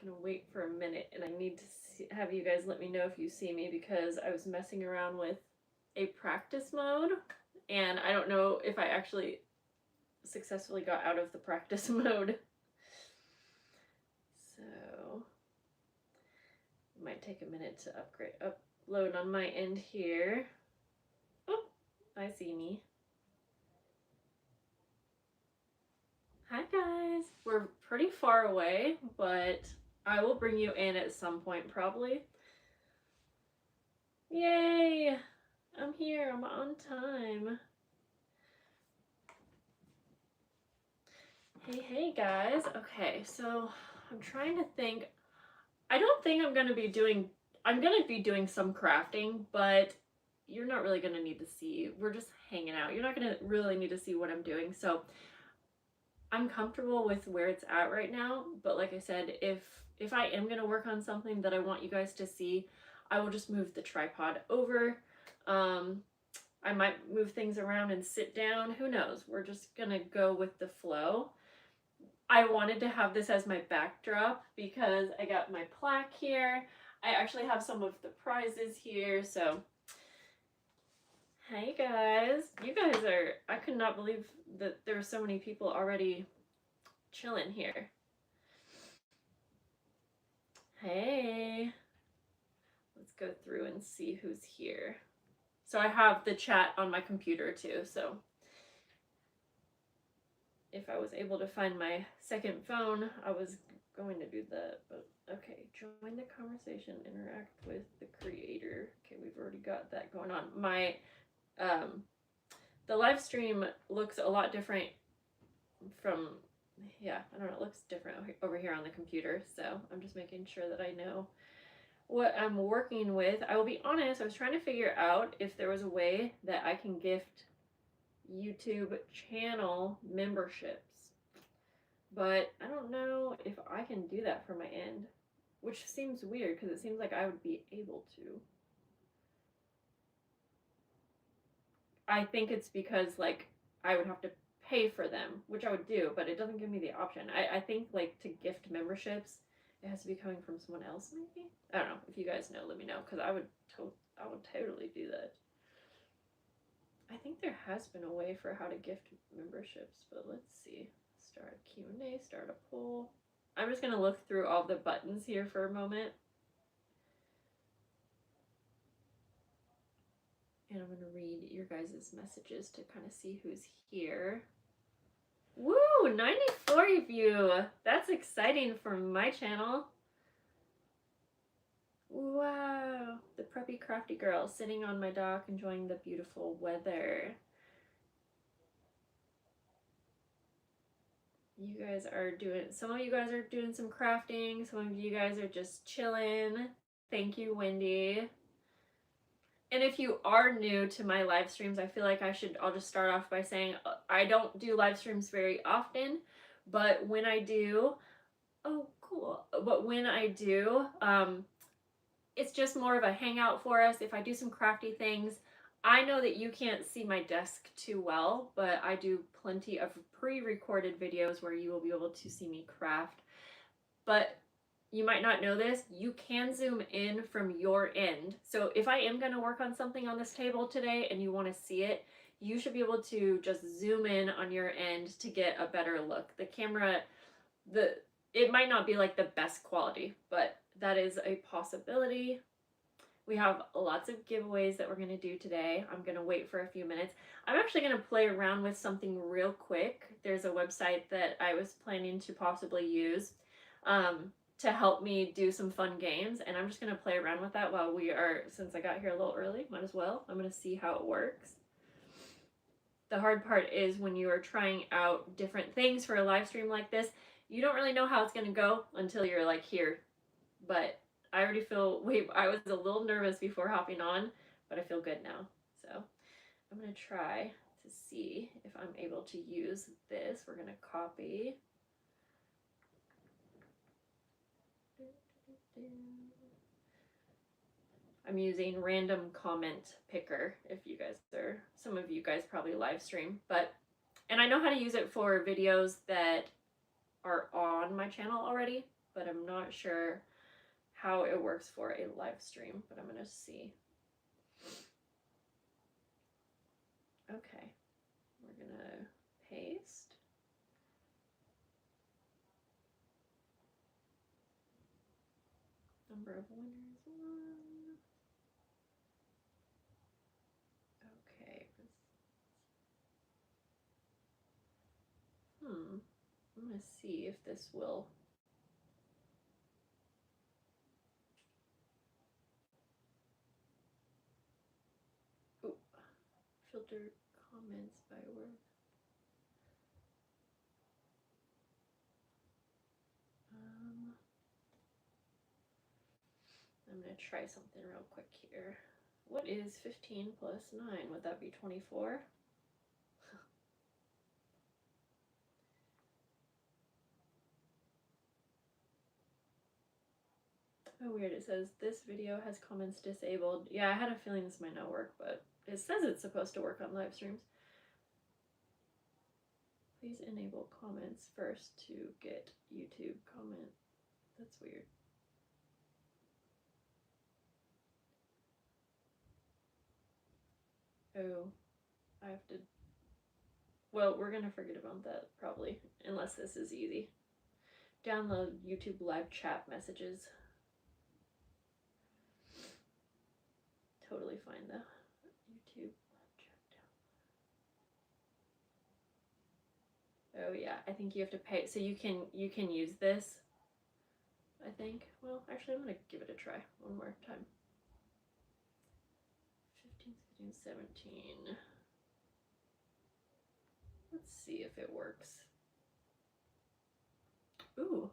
gonna wait for a minute, and I need to have you guys let me know if you see me, because I was messing around with a practice mode, and I don't know if I actually successfully got out of the practice mode. So it might take a minute to upload on my end here. Oh, I see me. Hi guys. We're pretty far away, but I will bring you in at some point probably. Yay! I'm here. I'm on time. Hey guys. Okay, so I'm trying to think. I don't think I'm going to be doing some crafting, but you're not really going to need to see. We're just hanging out. You're not going to really need to see what I'm doing. So I'm comfortable with where it's at right now, but like I said, if I am going to work on something that I want you guys to see, I will just move the tripod over. I might move things around and sit down. Who knows? We're just going to go with the flow. I wanted to have this as my backdrop because I got my plaque here. I actually have some of the prizes here, so hey guys. You guys are, I could not believe that there were so many people already chilling here. Hey. Let's go through and see who's here. So I have the chat on my computer too, so if I was able to find my second phone, I was going to do that, but okay. Join the conversation, interact with the creator. Okay, we've already got that going on. My the live stream looks a lot different from, yeah, I don't know, it looks different over here on the computer, so I'm just making sure that I know what I'm working with. I will be honest, I was trying to figure out if there was a way that I can gift YouTube channel memberships, but I don't know if I can do that from my end, which seems weird because it seems like I would be able to. I think it's because like I would have to pay for them, which I would do, but it doesn't give me the option. I think like to gift memberships, it has to be coming from someone else maybe. I don't know. If you guys know, let me know, because I would totally do that. I think there has been a way for how to gift memberships, but let's see. Start a Q&A, start a poll. I'm just going to look through all the buttons here for a moment. And I'm going to read your guys' messages to kind of see who's here. Woo! 94 of you! That's exciting for my channel. Wow! The preppy crafty girl sitting on my dock enjoying the beautiful weather. You guys are doing, some of you guys are doing some crafting, some of you guys are just chilling. Thank you, Wendy. And if you are new to my live streams, I feel like I'll just start off by saying I don't do live streams very often, but when I do, oh cool, but when I do, it's just more of a hangout for us. If I do some crafty things, I know that you can't see my desk too well, but I do plenty of pre-recorded videos where you will be able to see me craft. But you might not know this, you can zoom in from your end. So if I am going to work on something on this table today and you want to see it, you should be able to just zoom in on your end to get a better look. The camera, it might not be like the best quality, but that is a possibility. We have lots of giveaways that we're going to do today. I'm going to wait for a few minutes. I'm actually going to play around with something real quick. There's a website that I was planning to possibly use to help me do some fun games, and I'm just going to play around with that while since I got here a little early, might as well. I'm going to see how it works. The hard part is when you are trying out different things for a live stream like this, you don't really know how it's going to go until you're like here. But I already feel, I was a little nervous before hopping on, but I feel good now. So I'm going to try to see if I'm able to use this. We're going to copy. I'm using random comment picker if you guys are, some of you guys probably live stream, and I know how to use it for videos that are on my channel already. but I'm not sure how it works for a live stream, but I'm gonna see. Okay, we're gonna paste. Number of winners, 1. Okay. I'm gonna see if this will. Ooh, filter comments by word. I'm gonna try something real quick here. What is 15 plus 9? Would that be 24? Oh, weird. It says this video has comments disabled. Yeah, I had a feeling this might not work, but it says it's supposed to work on live streams. Please enable comments first to get YouTube comment. That's weird. Oh, I have to. Well, we're gonna forget about that probably, unless this is easy. Download YouTube live chat messages. Totally fine though. YouTube live chat down. Oh yeah, I think you have to pay. So you can use this, I think. Well, actually, I'm gonna give it a try one more time. 15, 16, 17. Let's see if it works. Ooh.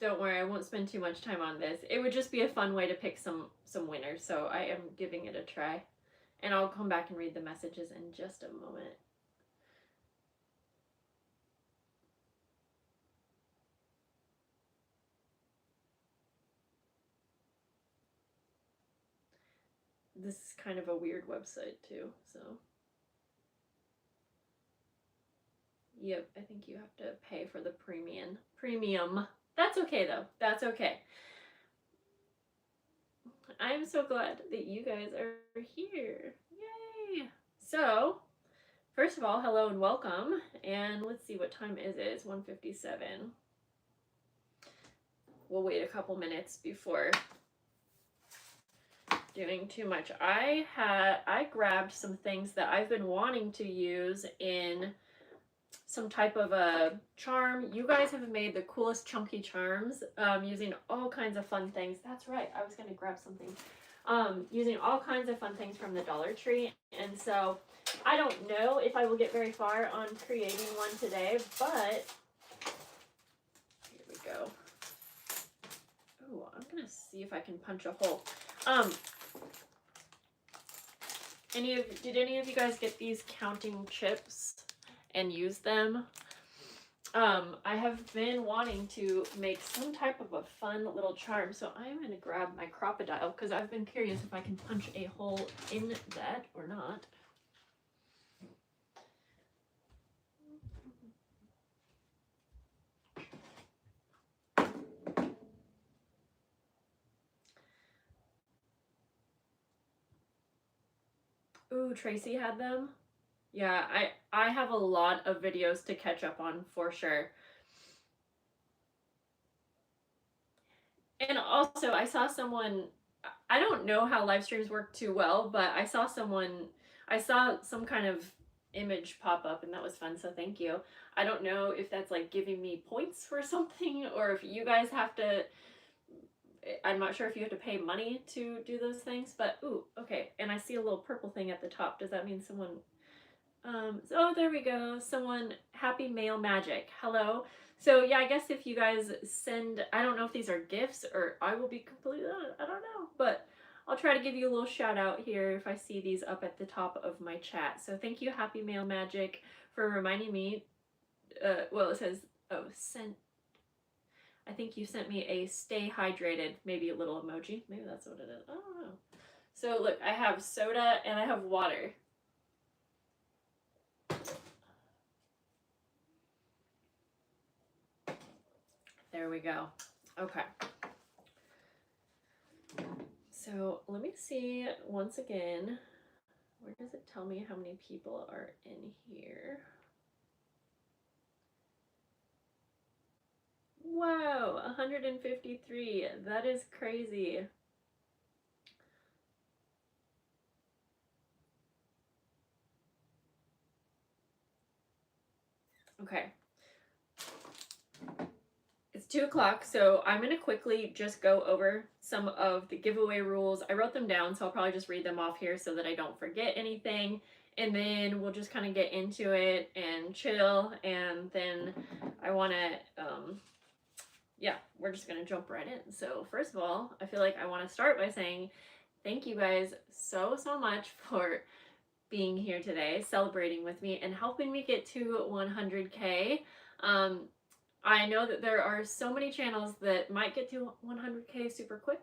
Don't worry, I won't spend too much time on this. It would just be a fun way to pick some winners, so I am giving it a try. And I'll come back and read the messages in just a moment. This is kind of a weird website too, so. Yep, I think you have to pay for the premium. That's okay though. That's okay. I'm so glad that you guys are here. Yay! So, first of all, hello and welcome. And let's see what time is it. It's 1:57. We'll wait a couple minutes before doing too much. I grabbed some things that I've been wanting to use in some type of a charm. You guys have made the coolest chunky charms using all kinds of fun things. That's right, I was going to grab something. Using all kinds of fun things from the Dollar Tree. And so I don't know if I will get very far on creating one today, but here we go. Oh, I'm going to see if I can punch a hole. Did any of you guys get these counting chips and use them? I have been wanting to make some type of a fun little charm, so I'm going to grab my crocodile because I've been curious if I can punch a hole in that or not. Ooh, Tracy had them. Yeah, I have a lot of videos to catch up on for sure. And also, I saw someone, I don't know how live streams work too well, but I saw some kind of image pop up and that was fun, so thank you. I don't know if that's like giving me points for something or if you guys have to, I'm not sure if you have to pay money to do those things, but ooh, okay. And I see a little purple thing at the top. Does that mean someone, oh, there we go. Someone, Happy Mail Magic. Hello. So yeah, I guess if you guys send, I don't know if these are gifts or I will be completely, I don't know, but I'll try to give you a little shout out here if I see these up at the top of my chat. So thank you, Happy Mail Magic, for reminding me, well, it says, oh, send, I think you sent me a stay hydrated, maybe a little emoji. Maybe that's what it is. I don't know. So look, I have soda and I have water. There we go. Okay. So let me see once again. Where does it tell me how many people are in here? Wow, 153. That is crazy. Okay. It's 2 o'clock, so I'm going to quickly just go over some of the giveaway rules. I wrote them down, so I'll probably just read them off here so that I don't forget anything. And then we'll just kind of get into it and chill. And then I want to, yeah, we're just going to jump right in. So first of all, I feel like I want to start by saying thank you guys so much for being here today, celebrating with me, and helping me get to 100K. I know that there are so many channels that might get to 100K super quick,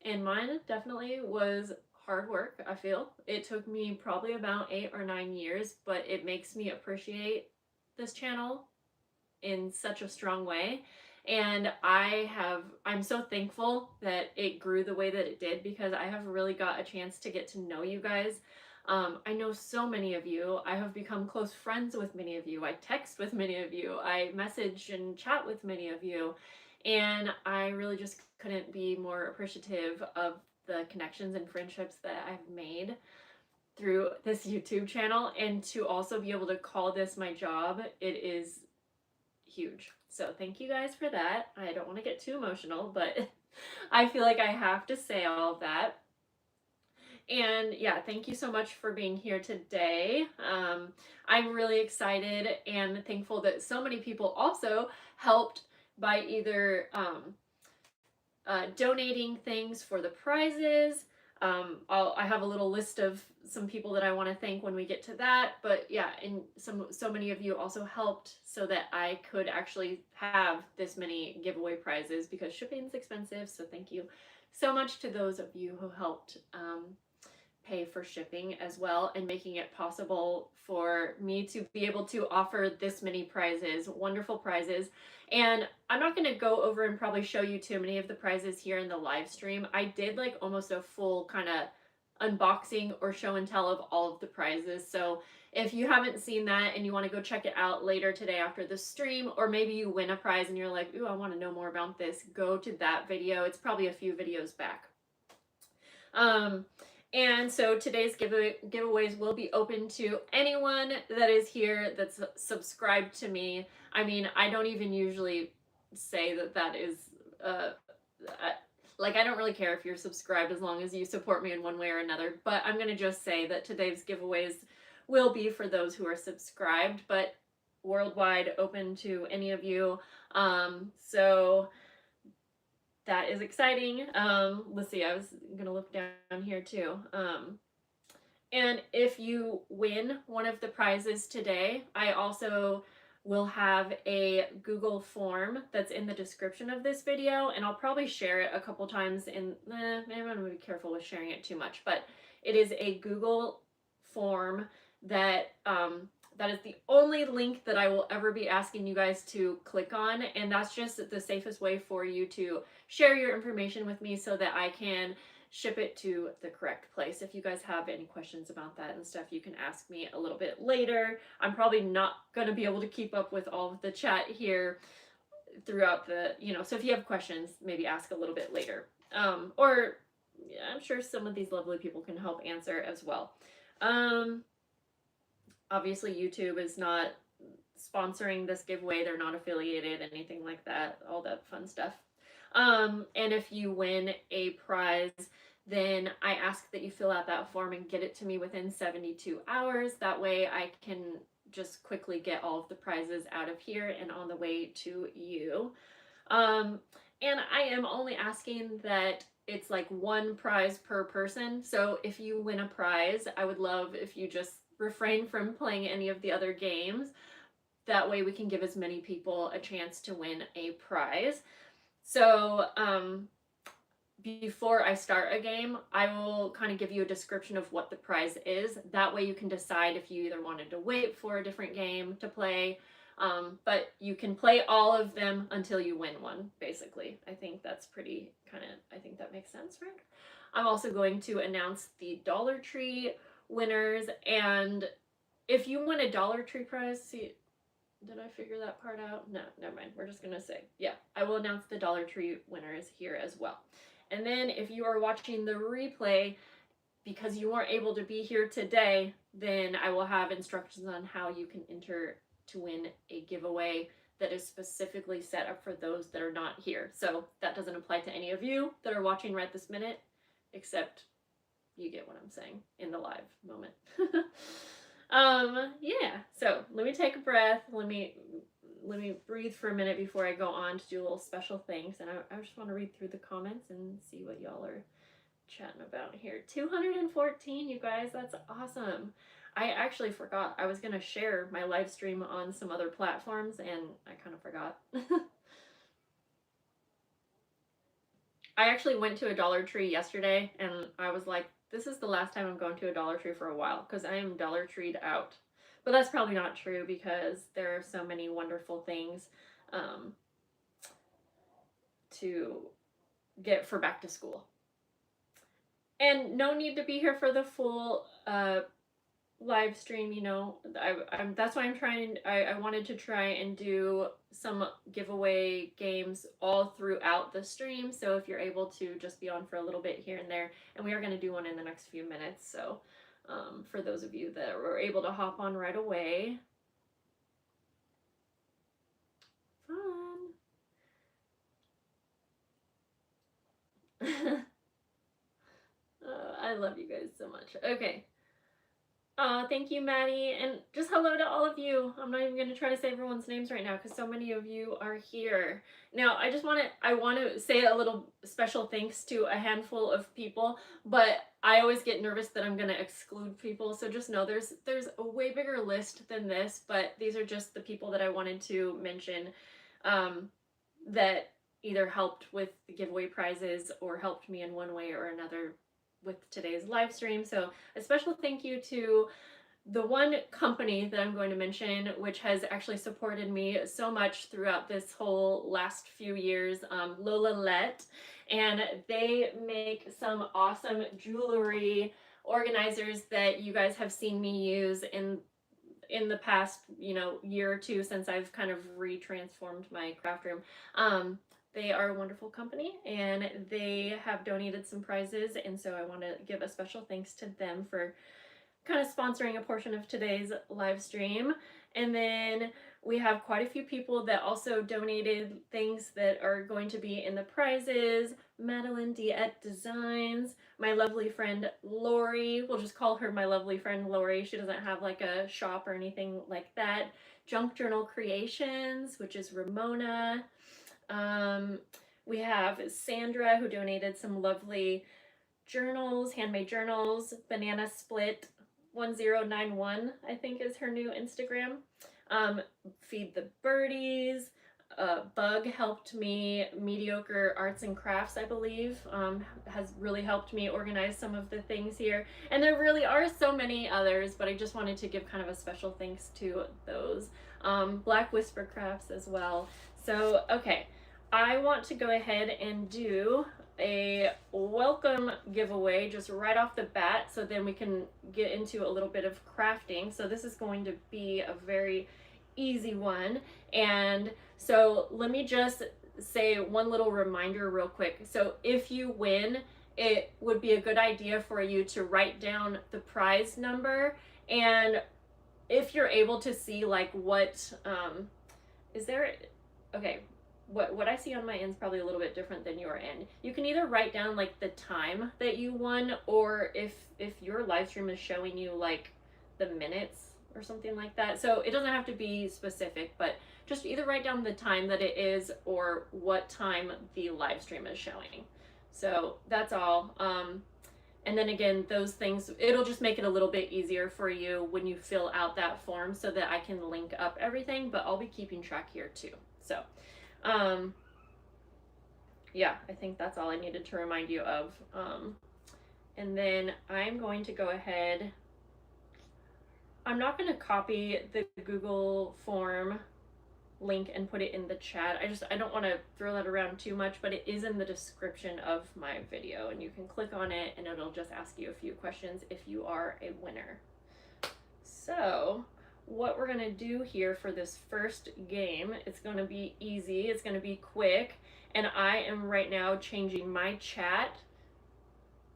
and mine definitely was hard work. I feel it took me probably about 8 or 9 years, but it makes me appreciate this channel in such a strong way. And I'm so thankful that it grew the way that it did, because I have really got a chance to get to know you guys. I know so many of you. I have become close friends with many of you. I text with many of you. I message and chat with many of you. And I really just couldn't be more appreciative of the connections and friendships that I've made through this YouTube channel. And to also be able to call this my job, it is huge. So thank you guys for that. I don't want to get too emotional, but I feel like I have to say all of that. And yeah, thank you so much for being here today. I'm really excited and thankful that so many people also helped by either donating things for the prizes. I have a little list of some people that I want to thank when we get to that. But yeah, and so many of you also helped so that I could actually have this many giveaway prizes, because shipping is expensive. So thank you so much to those of you who helped pay for shipping as well, and making it possible for me to be able to offer this many prizes, wonderful prizes. And I'm not going to go over and probably show you too many of the prizes here in the live stream. I did like almost a full kind of unboxing or show and tell of all of the prizes. So if you haven't seen that and you want to go check it out later today after the stream, or maybe you win a prize and you're like, ooh, I want to know more about this, go to that video. It's probably a few videos back. And so today's giveaways will be open to anyone that is here that's subscribed to me. I mean, I don't even usually say that is, like, I don't really care if you're subscribed as long as you support me in one way or another. But I'm going to just say that today's giveaways will be for those who are subscribed, but worldwide, open to any of you. So that is exciting. Let's see, I was gonna look down here too. And if you win one of the prizes today, I also will have a Google form that's in the description of this video, and I'll probably share it a couple times in, maybe I'm gonna be careful with sharing it too much, but it is a Google form that that is the only link that I will ever be asking you guys to click on, and that's just the safest way for you to share your information with me so that I can ship it to the correct place. If you guys have any questions about that and stuff, you can ask me a little bit later. I'm probably not going to be able to keep up with all of the chat here throughout the, so if you have questions, maybe ask a little bit later. Or yeah, I'm sure some of these lovely people can help answer as well. Obviously, YouTube is not sponsoring this giveaway. They're not affiliated, anything like that, all that fun stuff. And if you win a prize, then I ask that you fill out that form and get it to me within 72 hours. That way I can just quickly get all of the prizes out of here and on the way to you. And I am only asking that it's like one prize per person. So if you win a prize, I would love if you just refrain from playing any of the other games. that way we can give as many people a chance to win a prize. So before I start a game, I will kind of give you a description of what the prize is. That way you can decide if you either wanted to wait for a different game to play, but you can play all of them until you win one, basically. I think that's pretty I think that makes sense, right? I'm also going to announce the Dollar Tree winners, and if you win a Dollar Tree prize, see, did I figure that part out? No, never mind. We're just going to say, yeah, I will announce the Dollar Tree winners here as well. And then if you are watching the replay, because you weren't able to be here today, then I will have instructions on how you can enter to win a giveaway that is specifically set up for those that are not here. So that doesn't apply to any of you that are watching right this minute, except you get what I'm saying in the live moment. Yeah, so let me take a breath. Let me breathe for a minute before I go on to do little special things. And I just want to read through the comments and see what y'all are chatting about here. 214, you guys, that's awesome. I actually forgot. I was going to share my live stream on some other platforms, and I kind of forgot. I actually went to a Dollar Tree yesterday, and I was like, this is the last time I'm going to a Dollar Tree for a while, because I am Dollar Treed out. But that's probably not true, because there are so many wonderful things to get for back to school. And no need to be here for the full live stream, you know. That's why I wanted to try and do some giveaway games all throughout the stream. So if you're able to just be on for a little bit here and there, and we are going to do one in the next few minutes. So for those of you that were able to hop on right away. Fun. I love you guys so much. Okay. Thank you, Maddie, and just hello to all of you. I'm not even going to try to say everyone's names right now because so many of you are here. Now, I want to say a little special thanks to a handful of people, but I always get nervous that I'm going to exclude people, so just know there's a way bigger list than this, but these are just the people that I wanted to mention that either helped with the giveaway prizes or helped me in one way or another with today's live stream. So a special thank you to the one company that I'm going to mention, which has actually supported me so much throughout this whole last few years, Lola Let, and they make some awesome jewelry organizers that you guys have seen me use in the past, year or two since I've kind of retransformed my craft room. They are a wonderful company, and they have donated some prizes, and so I want to give a special thanks to them for kind of sponsoring a portion of today's live stream. And then we have quite a few people that also donated things that are going to be in the prizes. Madeline Diet Designs, my lovely friend Lori, we'll just call her my lovely friend Lori. She doesn't have like a shop or anything like that. Junk Journal Creations, which is Ramona. We have Sandra, who donated some lovely journals, handmade journals. Banana Split 1091, I think, is her new Instagram. Feed the Birdies. Bug helped me. Mediocre Arts and Crafts, I believe, has really helped me organize some of the things here. And there really are so many others, but I just wanted to give kind of a special thanks to those. Black Whisper Crafts as well. So, okay. I want to go ahead and do a welcome giveaway just right off the bat, so then we can get into a little bit of crafting. So this is going to be a very easy one. And so let me just say one little reminder real quick. So if you win, it would be a good idea for you to write down the prize number, and if you're able to see like what is there, okay, what I see on my end is probably a little bit different than your end. You can either write down like the time that you won, or if your live stream is showing you like the minutes or something like that. So it doesn't have to be specific, but just either write down the time that it is or what time the live stream is showing. So that's all. And then again, those things, it'll just make it a little bit easier for you when you fill out that form so that I can link up everything, but I'll be keeping track here too. So, yeah, I think that's all I needed to remind you of. And then I'm going to go ahead. I'm not going to copy the Google form link and put it in the chat. I don't want to throw that around too much, but it is in the description of my video, and you can click on it and it'll just ask you a few questions if you are a winner. So what we're going to do here for this first game, it's going to be easy, it's going to be quick, and I am right now changing my chat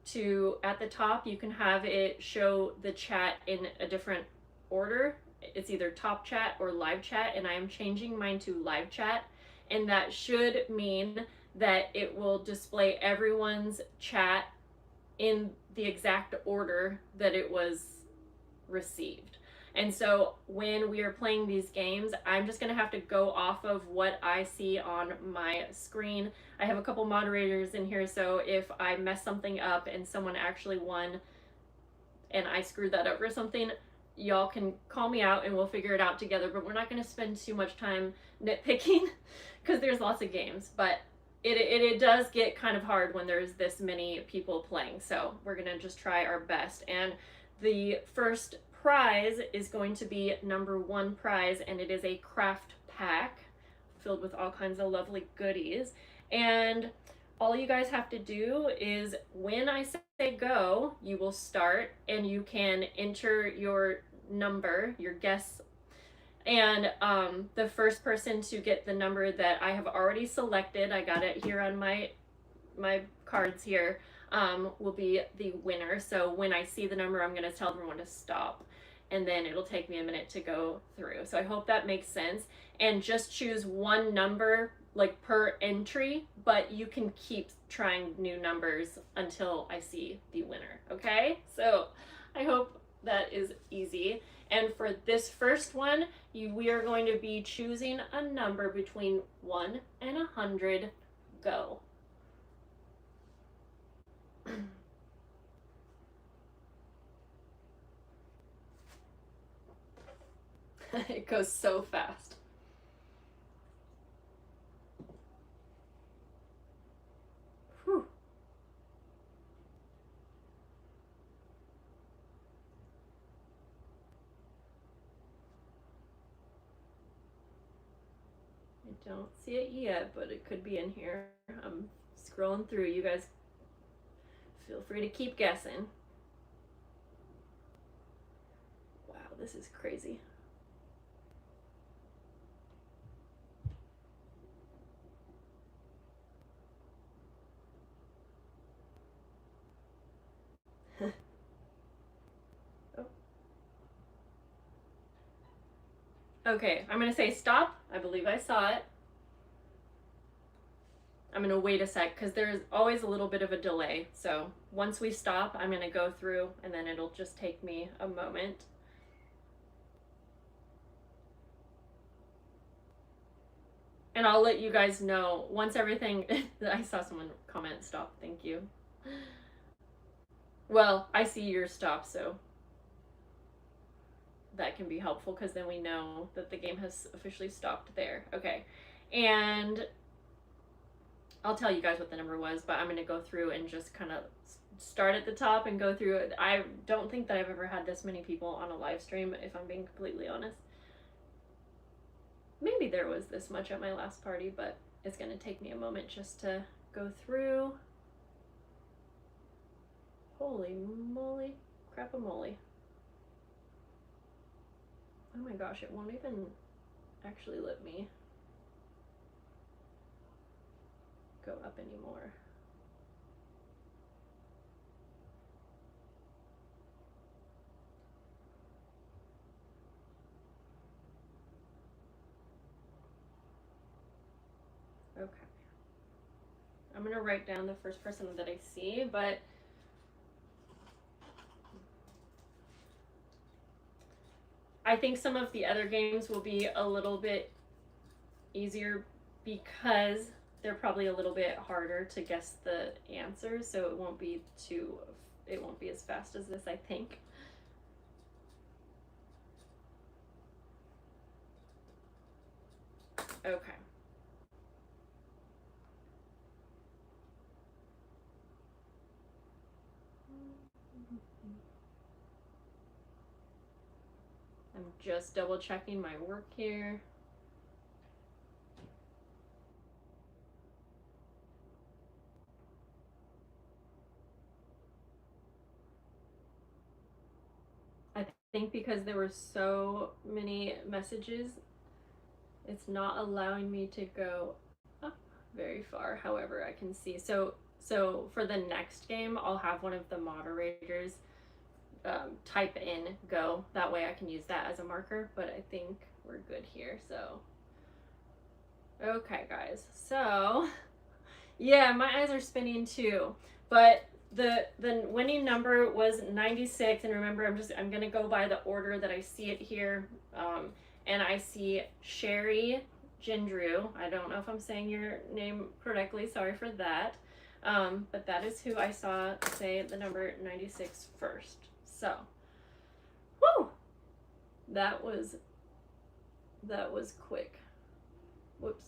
to, at the top you can have it show the chat in a different order. It's either top chat or live chat, and I am changing mine to live chat, and that should mean that it will display everyone's chat in the exact order that it was received. And so when we are playing these games, I'm just gonna have to go off of what I see on my screen. I have a couple moderators in here, so if I mess something up and someone actually won and I screwed that up or something, y'all can call me out and we'll figure it out together. But we're not going to spend too much time nitpicking because there's lots of games, but it does get kind of hard when there's this many people playing. So we're going to just try our best. And the first prize is going to be number 1 prize, and it is a craft pack filled with all kinds of lovely goodies. And all you guys have to do is, when I say go, you will start and you can enter your number, your guess, and the first person to get the number that I have already selected, I got it here on my cards here, will be the winner. So when I see the number, I'm going to tell everyone to stop, and then it'll take me a minute to go through. So I hope that makes sense. And just choose one number like per entry, but you can keep trying new numbers until I see the winner. Okay, so I hope that is easy. And for this first one, we are going to be choosing a number between 1 and 100. Go. It goes so fast. Whew. I don't see it yet, but it could be in here. I'm scrolling through. You guys feel free to keep guessing. Wow, this is crazy. Oh. Okay, I'm gonna say stop. I believe I saw it. I'm gonna wait a sec because there's always a little bit of a delay. So once we stop, I'm gonna go through and then it'll just take me a moment. And I'll let you guys know once everything, I saw someone comment stop, thank you. Well, I see your stop, so that can be helpful because then we know that the game has officially stopped there. Okay, and I'll tell you guys what the number was, but I'm going to go through and just kind of start at the top and go through it. I don't think that I've ever had this many people on a live stream, if I'm being completely honest. Maybe there was this much at my last party, but it's going to take me a moment just to go through. Holy moly, crap-a-moly. Oh my gosh, it won't even actually let me go up anymore. Okay. I'm gonna write down the first person that I see, but I think some of the other games will be a little bit easier because they're probably a little bit harder to guess the answers, so it won't be too it won't be as fast as this, I think. Okay. I'm just double checking my work here. I think because there were so many messages, it's not allowing me to go up very far. However, I can see. So for the next game, I'll have one of the moderators type in go. That way I can use that as a marker, but I think we're good here. So, okay, guys. So, yeah, my eyes are spinning too. But the winning number was 96, and remember, I'm gonna go by the order that I see it here. And I see Sherry Gendrew. I don't know if I'm saying your name correctly. Sorry for that. But that is who I saw say the number 96 first. So, whoo! That was quick. Whoops.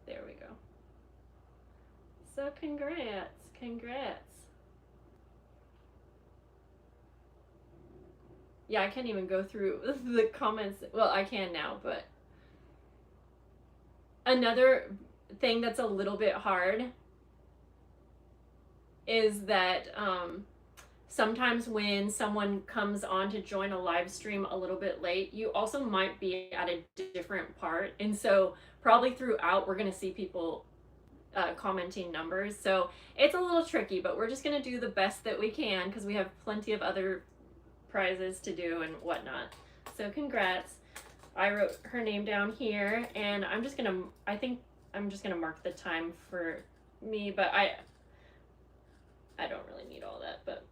There we go. So congrats. Yeah, I can't even go through the comments. Well, I can now, but another thing that's a little bit hard is that sometimes when someone comes on to join a live stream a little bit late, you also might be at a different part. And so probably throughout, we're going to see people commenting numbers. So it's a little tricky, but we're just going to do the best that we can because we have plenty of other prizes to do and whatnot. So congrats. I wrote her name down here, and I think I'm just gonna mark the time for me, but I don't really need all that. But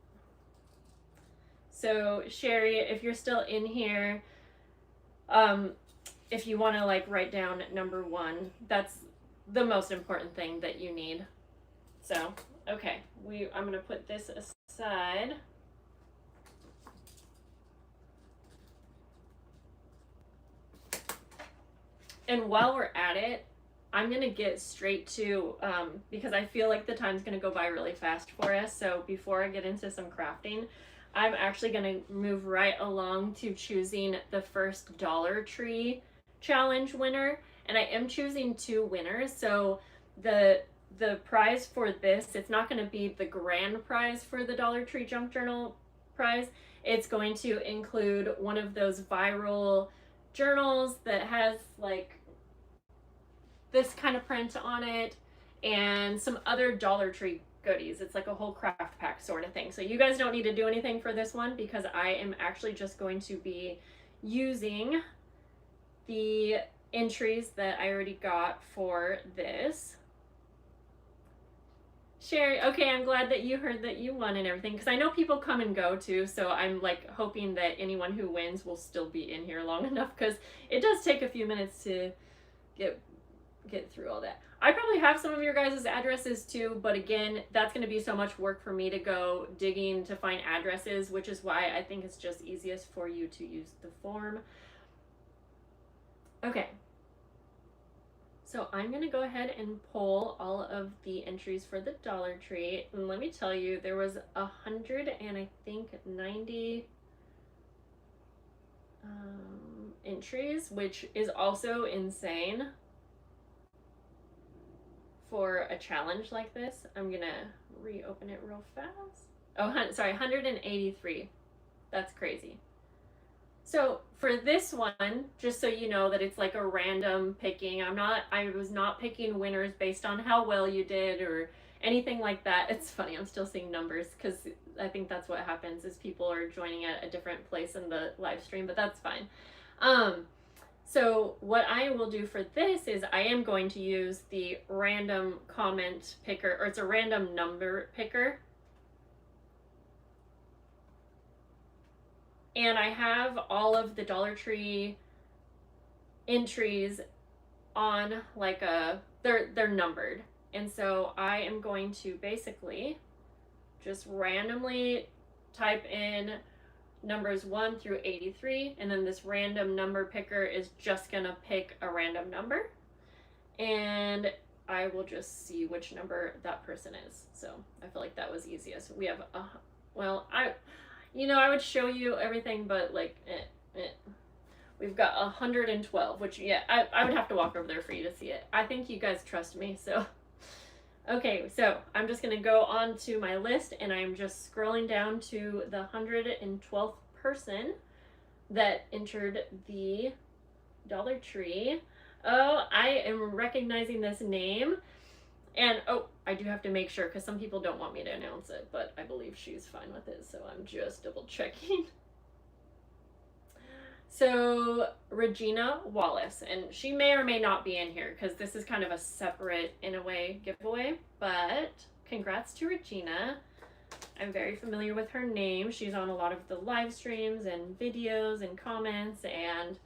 so Sherry, if you're still in here, if you want to like write down number 1, that's the most important thing that you need. So okay, I'm gonna put this aside. And while we're at it, I'm going to get straight to, because I feel like the time's going to go by really fast for us. So before I get into some crafting, I'm actually going to move right along to choosing the first Dollar Tree challenge winner. And I am choosing 2 winners. So the prize for this, it's not going to be the grand prize for the Dollar Tree Junk Journal prize. It's going to include one of those viral journals that has like this kind of print on it and some other Dollar Tree goodies. It's like a whole craft pack sort of thing. So you guys don't need to do anything for this one because I am actually just going to be using the entries that I already got for this. Sherry, okay, I'm glad that you heard that you won and everything because I know people come and go too, so I'm like hoping that anyone who wins will still be in here long enough because it does take a few minutes to get through all that. I probably have some of your guys' addresses too, but again, that's going to be so much work for me to go digging to find addresses, which is why I think it's just easiest for you to use the form. Okay. So I'm going to go ahead and pull all of the entries for the Dollar Tree. And let me tell you, there was 100 and I think 90 entries, which is also insane for a challenge like this. I'm going to reopen it real fast. Oh, sorry, 183. That's crazy. So for this one, just so you know that it's like a random picking, I was not picking winners based on how well you did or anything like that. It's funny, I'm still seeing numbers because I think that's what happens is people are joining at a different place in the live stream, but that's fine. So what I will do for this is I am going to use the random comment picker, or it's a random number picker. And I have all of the Dollar Tree entries on like they're numbered. And so I am going to basically just randomly type in numbers 1 through 83, and then this random number picker is just gonna pick a random number, and I will just see which number that person is. So I feel like that was easiest. We have well, I would show you everything, but like we've got 112, which yeah, I would have to walk over there for you to see it. I think you guys trust me, so okay, so I'm just going to go on to my list, and I'm just scrolling down to the 112th person that entered the Dollar Tree. Oh, I am recognizing this name. And oh, I do have to make sure because some people don't want me to announce it, but I believe she's fine with it, so I'm just double checking. So Regina Wallace, and she may or may not be in here because this is kind of a separate, in a way, giveaway, but congrats to Regina. I'm very familiar with her name. She's on a lot of the live streams and videos and comments, and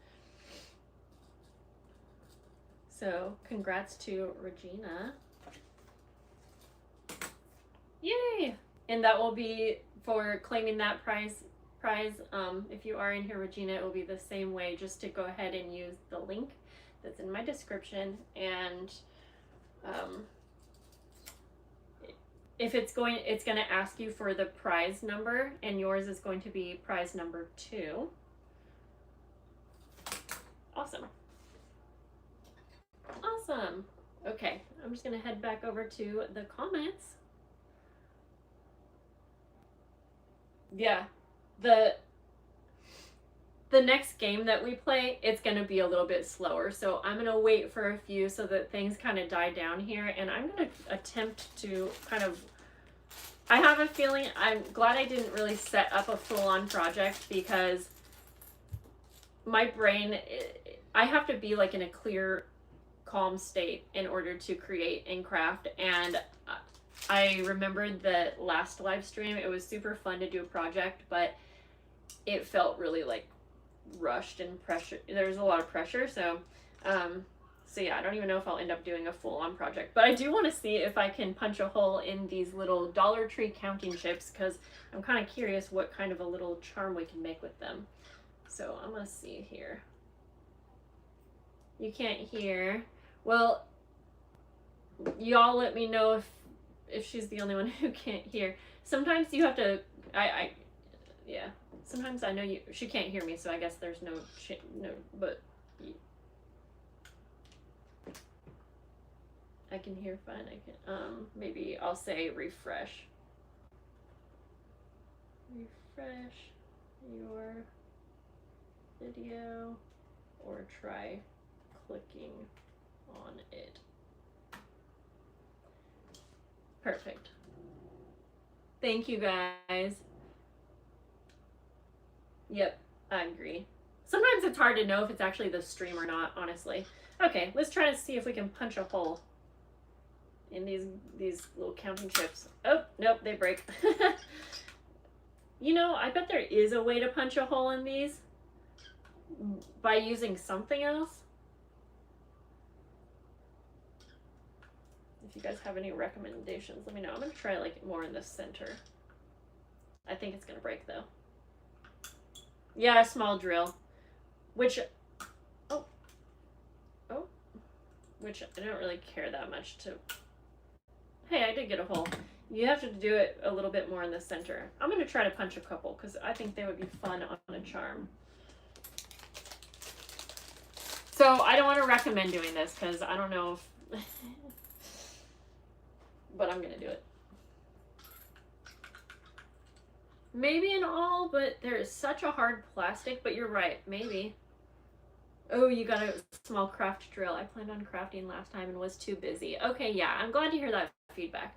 so congrats to Regina. Yay! And that will be for claiming that prize. If you are in here, Regina, it will be the same way, just to go ahead and use the link that's in my description, and if it's going to ask you for the prize number, and yours is going to be prize number 2. Awesome. Okay, I'm just gonna head back over to the comments. Yeah, the next game that we play, it's going to be a little bit slower, so I'm going to wait for a few so that things kind of die down here, and I'm going to attempt to kind of, I have a feeling, I'm glad I didn't really set up a full-on project, because my brain, I have to be like in a clear, calm state in order to create and craft, and I remembered the last live stream, it was super fun to do a project, but it felt really like rushed and pressure. There was a lot of pressure, so yeah, I don't even know if I'll end up doing a full-on project, but I do want to see if I can punch a hole in these little Dollar Tree counting chips, because I'm kind of curious what kind of a little charm we can make with them. So I'm gonna see here. You can't hear. Well, y'all let me know if she's the only one who can't hear. Sometimes you have to, yeah. Sometimes I know she can't hear me, so I guess there's no, but I can hear fine. I can, maybe I'll say refresh. Refresh your video, or try clicking on it. Perfect. Thank you guys. Yep, I agree. Sometimes it's hard to know if it's actually the stream or not, honestly. Okay, let's try to see if we can punch a hole in these little counting chips. Oh, nope, they break. You know, I bet there is a way to punch a hole in these by using something else. If you guys have any recommendations, let me know. I'm going to try like more in the center. I think it's going to break though. Yeah, a small drill, which, which I don't really care that much to. Hey, I did get a hole. You have to do it a little bit more in the center. I'm going to try to punch a couple because I think they would be fun on a charm. So I don't want to recommend doing this because I don't know if, but I'm going to do it. Maybe in all, but there is such a hard plastic, but you're right, maybe. Oh, you got a small craft drill. I planned on crafting last time and was too busy. Okay, yeah, I'm glad to hear that feedback.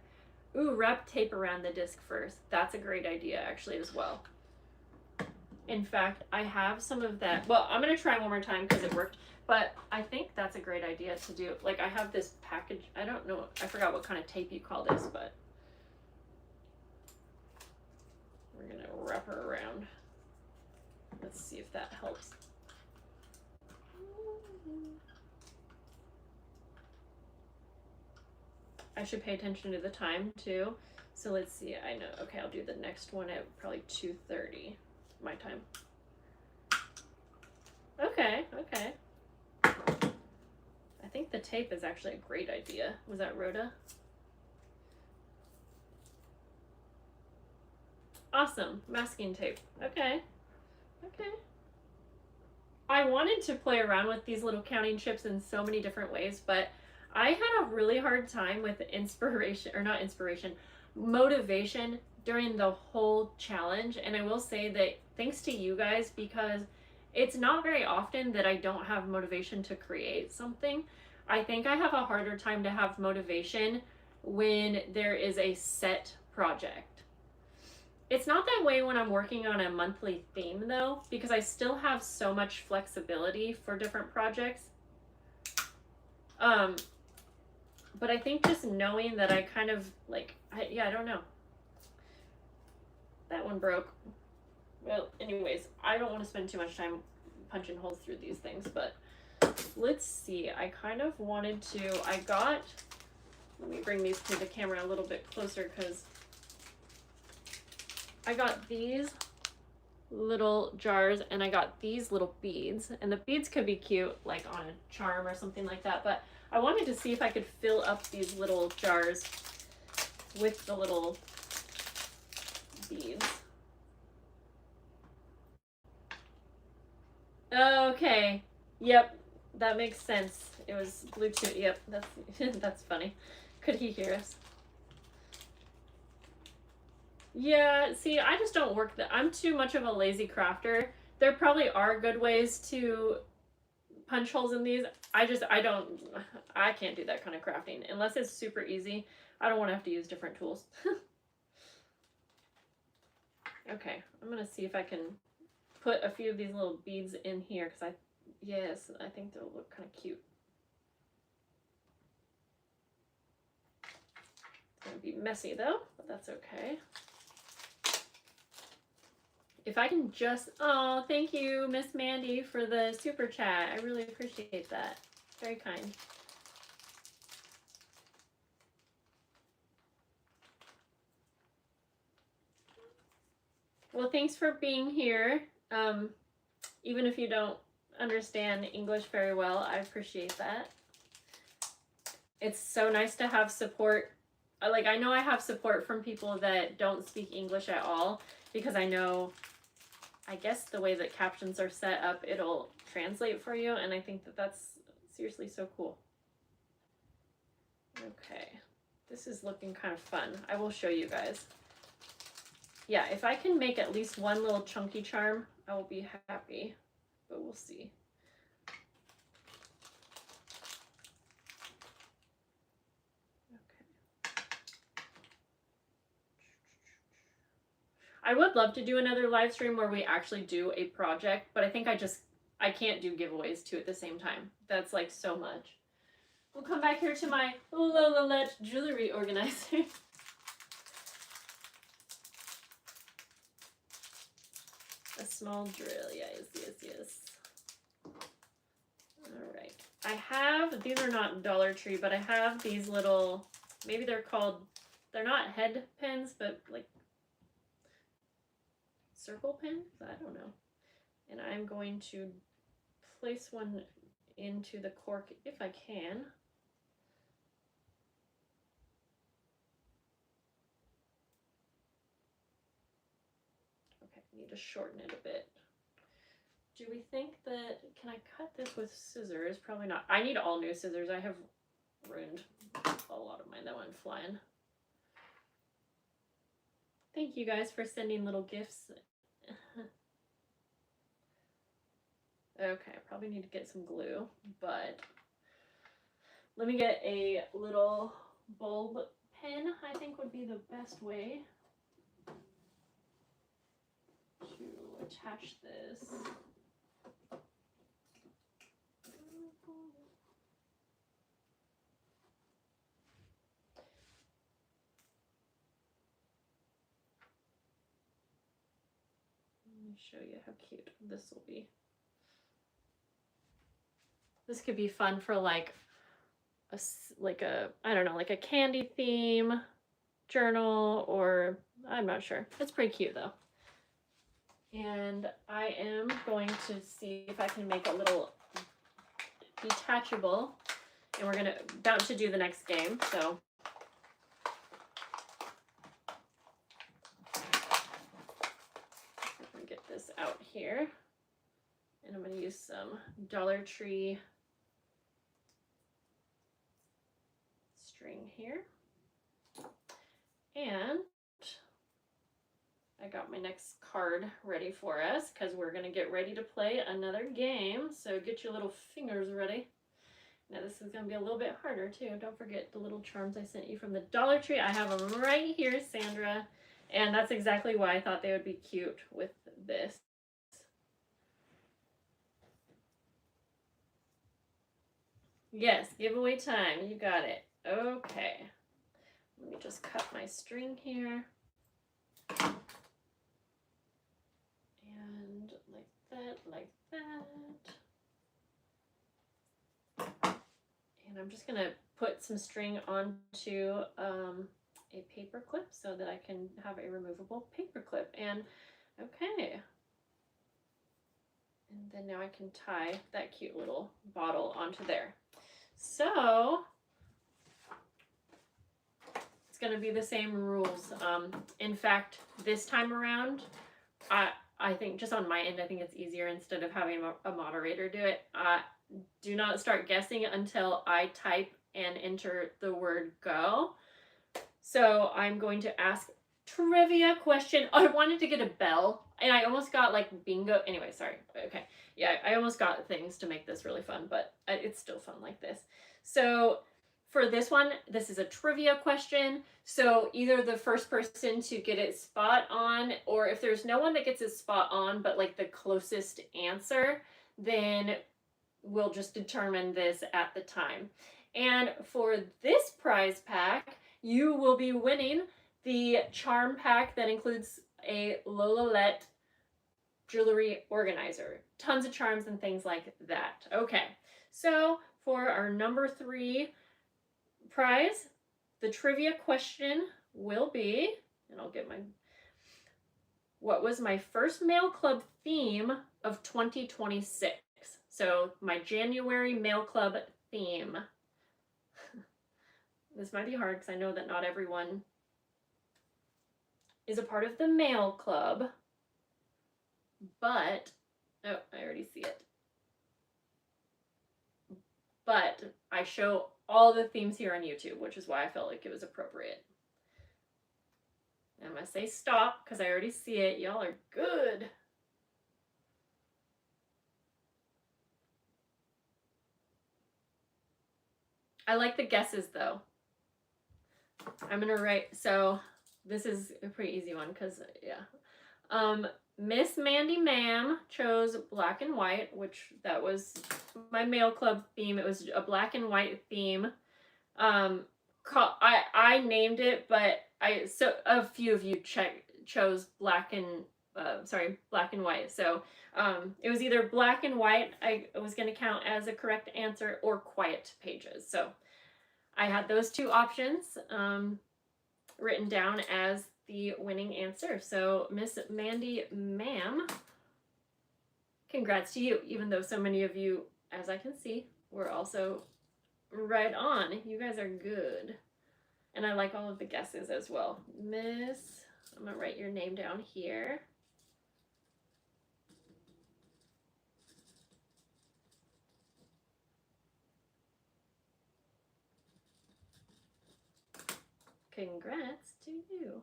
Ooh, wrap tape around the disc first. That's a great idea, actually, as well. In fact, I have some of that. Well, I'm going to try one more time because it worked, but I think that's a great idea to do. Like, I have this package. I don't know. I forgot what kind of tape you call this, but we're going to wrap her around. Let's see if that helps. I should pay attention to the time too. So let's see, I know, okay, I'll do the next one at probably 2:30 my time. Okay, okay. I think the tape is actually a great idea. Was that Rhoda? Awesome, masking tape. Okay, okay. I wanted to play around with these little counting chips in so many different ways, but I had a really hard time with inspiration, or not inspiration, motivation during the whole challenge. And I will say that thanks to you guys, because it's not very often that I don't have motivation to create something. I think I have a harder time to have motivation when there is a set project. It's not that way when I'm working on a monthly theme though, because I still have so much flexibility for different projects. But I think just knowing that I kind of like, I don't know. That one broke. Well, anyways, I don't want to spend too much time punching holes through these things, but let's see. I kind of wanted to, let me bring these to the camera a little bit closer because I got these little jars and I got these little beads, and the beads could be cute like on a charm or something like that, but I wanted to see if I could fill up these little jars with the little beads. Okay, yep, that makes sense. It was Bluetooth. Yep, that's funny. Could he hear us? Yeah, see, I just don't work that. I'm too much of a lazy crafter. There probably are good ways to punch holes in these. I can't do that kind of crafting unless it's super easy. I don't want to have to use different tools. Okay, I'm gonna see if I can put a few of these little beads in here because I think they'll look kind of cute. It's gonna be messy though, but that's okay. If I can just, oh, thank you, Miss Mandy, for the super chat. I really appreciate that. Very kind. Well, thanks for being here. Even if you don't understand English very well, I appreciate that. It's so nice to have support. Like, I know I have support from people that don't speak English at all, because I know, I guess the way that captions are set up, it'll translate for you, and I think that that's seriously so cool. Okay, this is looking kind of fun. I will show you guys. Yeah, if I can make at least one little chunky charm, I will be happy, but we'll see. I would love to do another live stream where we actually do a project, but I think I can't do giveaways too at the same time. That's like so much. We'll come back here to my Lololette jewelry organizer. A small drill, yes. All right. I have, these are not Dollar Tree, but I have these little, maybe they're not head pins, but like circle pins? I don't know. And I'm going to place one into the cork if I can. Okay, I need to shorten it a bit. Do we think that, can I cut this with scissors? Probably not. I need all new scissors. I have ruined a lot of mine that went flying. Thank you guys for sending little gifts. Okay, I probably need to get some glue, but let me get a little bulb pin, I think would be the best way to attach this. Let me show you how cute this will be. This could be fun for like like a, I don't know, like a candy theme journal, or I'm not sure. It's pretty cute though. And I am going to see if I can make a little detachable, and we're about to do the next game, so I'm gonna get this out here, and I'm gonna use some Dollar Tree string here, and I got my next card ready for us because we're gonna get ready to play another game, so get your little fingers ready. Now this is going to be a little bit harder too. Don't forget the little charms I sent you from the Dollar Tree. I have them right here, Sandra. And that's exactly why I thought they would be cute with this. Yes, giveaway time. You got it. Okay. Let me just cut my string here. And like that, like that. And I'm just going to put some string onto a paper clip so that I can have a removable paper clip. And okay. And then now I can tie that cute little bottle onto there. So it's going to be the same rules. In fact, this time around, I think just on my end, I think it's easier instead of having a moderator do it. Do not start guessing until I type and enter the word go. So I'm going to ask trivia question. I wanted to get a bell, and I almost got like bingo. Anyway, sorry. Okay. Yeah, I almost got things to make this really fun, but it's still fun like this. So for this one, this is a trivia question. So either the first person to get it spot on, or if there's no one that gets it spot on, but like the closest answer, then we'll just determine this at the time. And for this prize pack, you will be winning the charm pack that includes a Lolalette jewelry organizer. Tons of charms and things like that. Okay, so for our number 3 prize, the trivia question will be, and I'll get my, what was my first mail club theme of 2026? So my January mail club theme. This might be hard because I know that not everyone is a part of the mail club, but, oh, I already see it. But I show all the themes here on YouTube, which is why I felt like it was appropriate. I'm going to say stop because I already see it. Y'all are good. I like the guesses though. I'm going to write, so this is a pretty easy one because, yeah. Miss Mandy Ma'am chose black and white, which that was my mail club theme. It was a black and white theme. I named it, but so a few of you chose black and white. So it was either black and white. I was going to count as a correct answer, or quiet pages. So I had those two options written down as the winning answer. So Miss Mandy Ma'am, congrats to you, even though so many of you, as I can see, were also right on. You guys are good. And I like all of the guesses as well. Miss, I'm going to write your name down here. Congrats to you.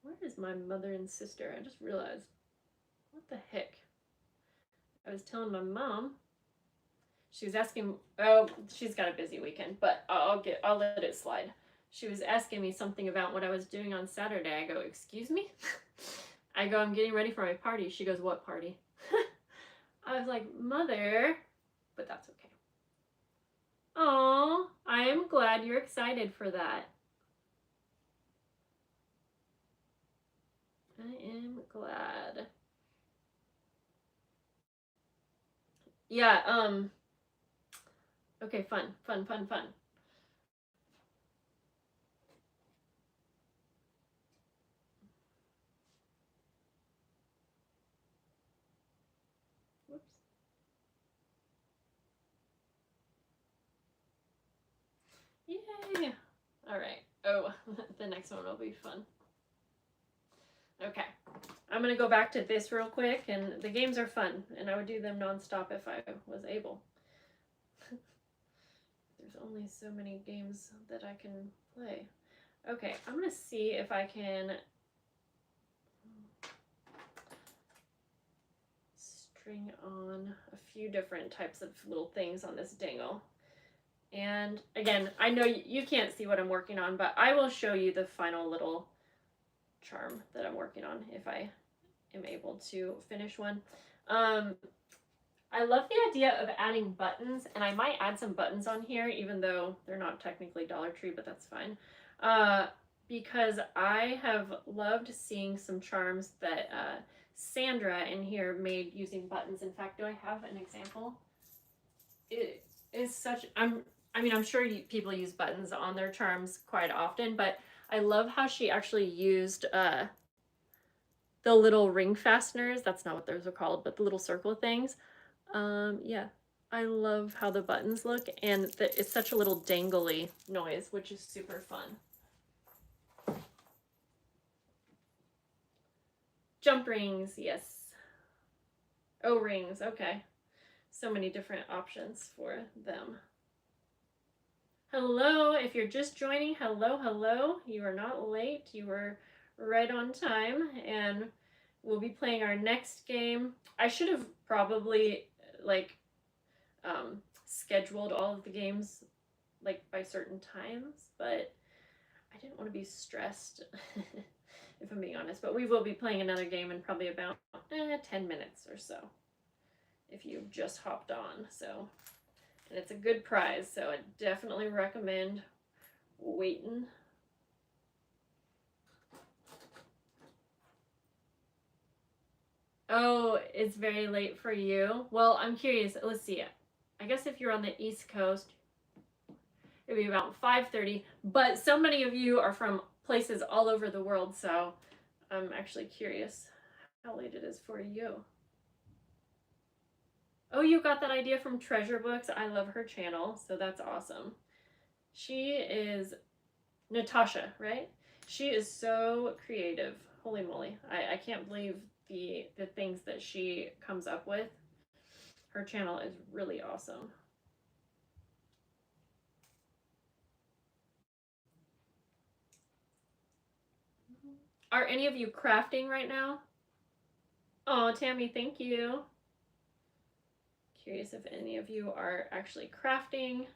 Where is my mother and sister? I just realized. What the heck? I was telling my mom. She was asking, oh, she's got a busy weekend, but I'll let it slide. She was asking me something about what I was doing on Saturday. I go, excuse me? I go, I'm getting ready for my party. She goes, what party? I was like, Mother, but that's okay. Oh, I am glad you're excited for that. I am glad. Yeah, okay, fun. Whoops. Yay! All right. Oh, the next one will be fun. Okay. I'm going to go back to this real quick, and the games are fun, and I would do them nonstop if I was able. There's only so many games that I can play. Okay, I'm going to see if I can string on a few different types of little things on this dangle. And again, I know you can't see what I'm working on, but I will show you the final little charm that I'm working on if I am able to finish one. I love the idea of adding buttons, and I might add some buttons on here, even though they're not technically Dollar Tree, but that's fine. Because I have loved seeing some charms that Sandra in here made using buttons. In fact, do I have an example? It is such, I'm sure people use buttons on their charms quite often, but I love how she actually used the little ring fasteners. That's not what those are called, but the little circle things. Yeah, I love how the buttons look, and it's such a little dangly noise, which is super fun. Jump rings, yes. O-rings, okay. So many different options for them. Hello, if you're just joining, hello. You are not late. You were right on time, and we'll be playing our next game. I should have probably scheduled all of the games by certain times, but I didn't want to be stressed if I'm being honest. But we will be playing another game in probably about 10 minutes or so if you just hopped on. So, and it's a good prize, so I definitely recommend waiting. Oh, it's very late for you. Well, I'm curious. Let's see. I guess if you're on the East Coast, it'd be about 5:30. But so many of you are from places all over the world, so I'm actually curious how late it is for you. Oh, you got that idea from Treasure Books. I love her channel, so that's awesome. She is Natasha, right? She is so creative. Holy moly. I can't believe the things that she comes up with. Her channel is really awesome. Are any of you crafting right now? Oh, Tammy, thank you. Curious if any of you are actually crafting.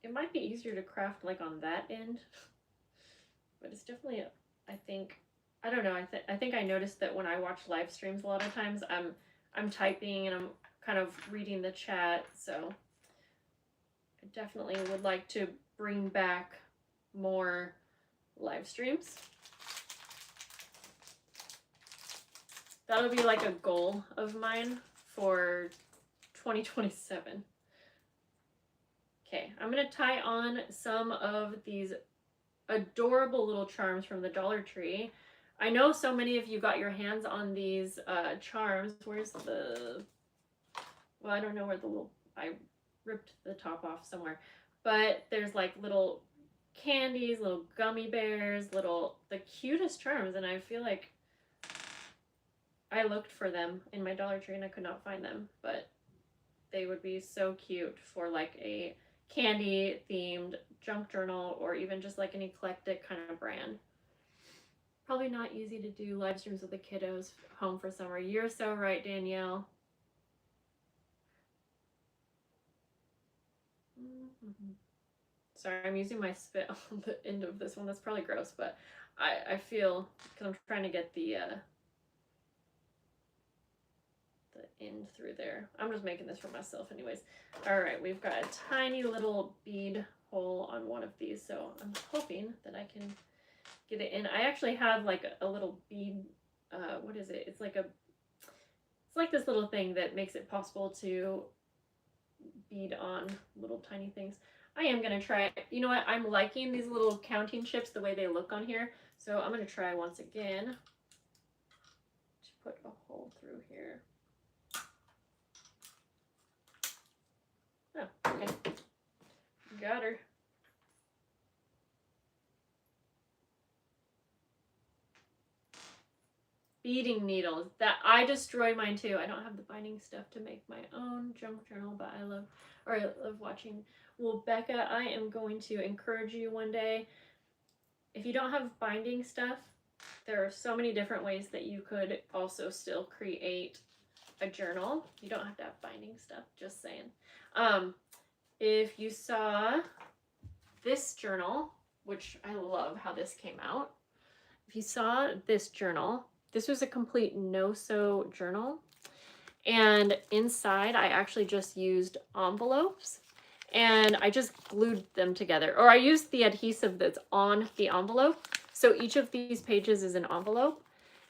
It might be easier to craft on that end, but it's definitely, I think, I don't know. I think I noticed that when I watch live streams, a lot of times I'm typing and I'm kind of reading the chat. So I definitely would like to bring back more live streams. That'll be a goal of mine for 2027. Okay, I'm gonna tie on some of these adorable little charms from the Dollar Tree. I know so many of you got your hands on these charms. Where's the... Well, I don't know where the little... I ripped the top off somewhere. But there's little candies, little gummy bears, the cutest charms, and I feel like I looked for them in my Dollar Tree and I could not find them, but they would be so cute for a candy themed junk journal, or even just an eclectic kind of brand. Probably not easy to do live streams with the kiddos home for summer. You're so right, Danielle. Sorry, I'm using my spit on the end of this one. That's probably gross, but I feel, because I'm trying to get the end through there. I'm just making this for myself anyways. All right, we've got a tiny little bead hole on one of these, so I'm hoping that I can get it in. I actually have a little bead, what is it? It's like this little thing that makes it possible to bead on little tiny things. I am going to try, you know what, I'm liking these little counting chips the way they look on here. So I'm going to try once again to put a hole through here. Oh, okay. Got her. Beading needles. That I destroy mine too. I don't have the binding stuff to make my own junk journal, but I love watching. Well, Becca, I am going to encourage you one day. If you don't have binding stuff, there are so many different ways that you could also still create a journal. You don't have to have binding stuff, just saying. If you saw this journal, which I love how this came out. If you saw this journal, this was a complete no-sew journal. And inside, I actually just used envelopes and I just glued them together. Or I used the adhesive that's on the envelope. So each of these pages is an envelope.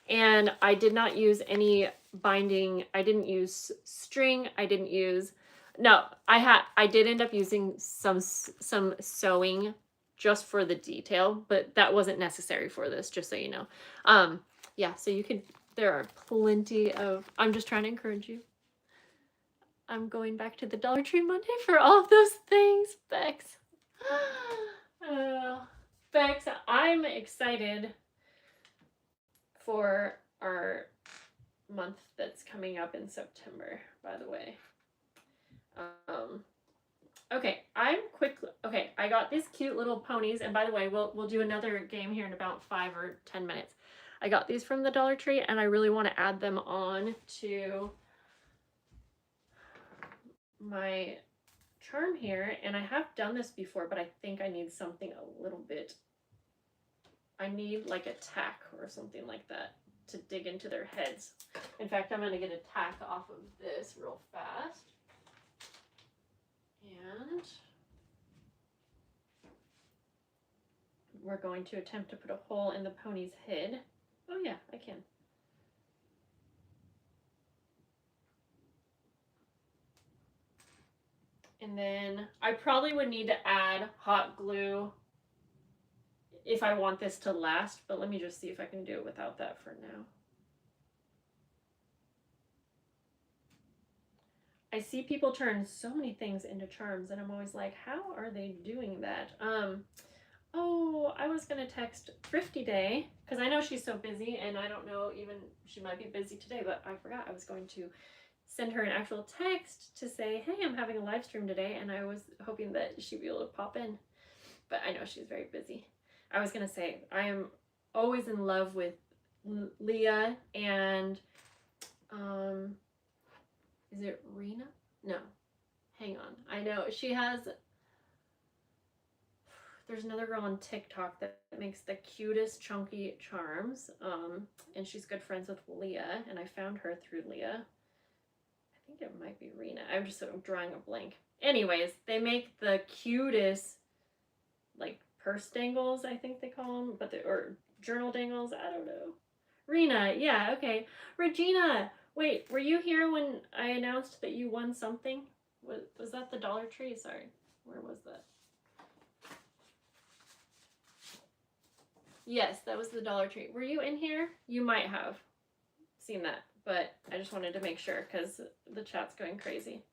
And I did not use any binding. I didn't use string. I didn't use, no, I did end up using some sewing just for the detail, but that wasn't necessary for this, just so you know. Yeah, so you could, there are plenty of, I'm just trying to encourage you. I'm going back to the Dollar Tree Monday for all of those things, Bex. Bex, I'm excited for our month that's coming up in September, by the way. Okay, okay, I got these cute little ponies, and by the way, we'll do another game here in about 5 or 10 minutes. I got these from the Dollar Tree, and I really want to add them on to my charm here, and I have done this before, but I think I need something a little bit, I need like a tack or something like that to dig into their heads. In fact, I'm going to get a tack off of this real fast. And we're going to attempt to put a hole in the pony's head. Oh yeah, I can. And then I probably would need to add hot glue if I want this to last, but let me just see if I can do it without that for now. I see people turn so many things into charms, and I'm always like, how are they doing that? Oh, I was gonna text Thrifty Day, because I know she's so busy, and I don't know, even she might be busy today, but I forgot I was going to send her an actual text to say, hey, I'm having a live stream today, and I was hoping that she'd be able to pop in, but I know she's very busy. I was gonna say, I am always in love with Leah and, is it Rena? No, hang on. I know she has, there's another girl on TikTok that makes the cutest chunky charms, and she's good friends with Leah, and I found her through Leah. I think it might be Rena. I'm just sort of drawing a blank. Anyways, they make the cutest, like, purse dangles, I think they call them, but or journal dangles, I don't know. Rena, yeah, okay. Regina, wait, were you here when I announced that you won something? Was that the Dollar Tree? Sorry, where was that? Yes, that was the Dollar Tree. Were you in here? You might have seen that, but I just wanted to make sure because the chat's going crazy.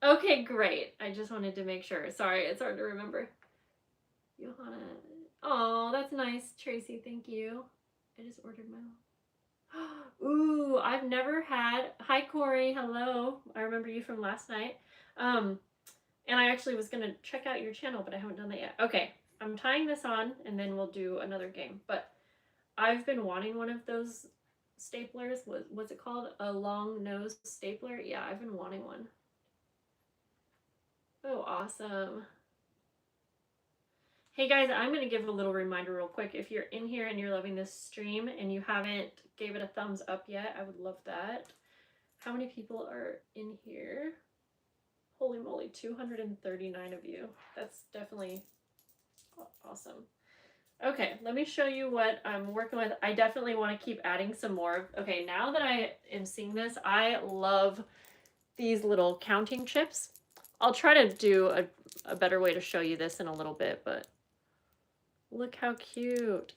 Okay, great. I just wanted to make sure. Sorry, it's hard to remember. Johanna. Oh, that's nice, Tracy. Thank you. I just ordered my own. Ooh, I've never had. Hi, Corey. Hello. I remember you from last night. And I actually was going to check out your channel, but I haven't done that yet. Okay, I'm tying this on, and then we'll do another game. But I've been wanting one of those staplers. What's it called? A long nose stapler? Yeah, I've been wanting one. Oh, awesome. Hey guys, I'm going to give a little reminder real quick. If you're in here and you're loving this stream and you haven't gave it a thumbs up yet, I would love that. How many people are in here? Holy moly, 239 of you. That's definitely awesome. Okay, let me show you what I'm working with. I definitely want to keep adding some more. Okay, now that I am seeing this, I love these little counting chips. I'll try to do a better way to show you this in a little bit, but look how cute.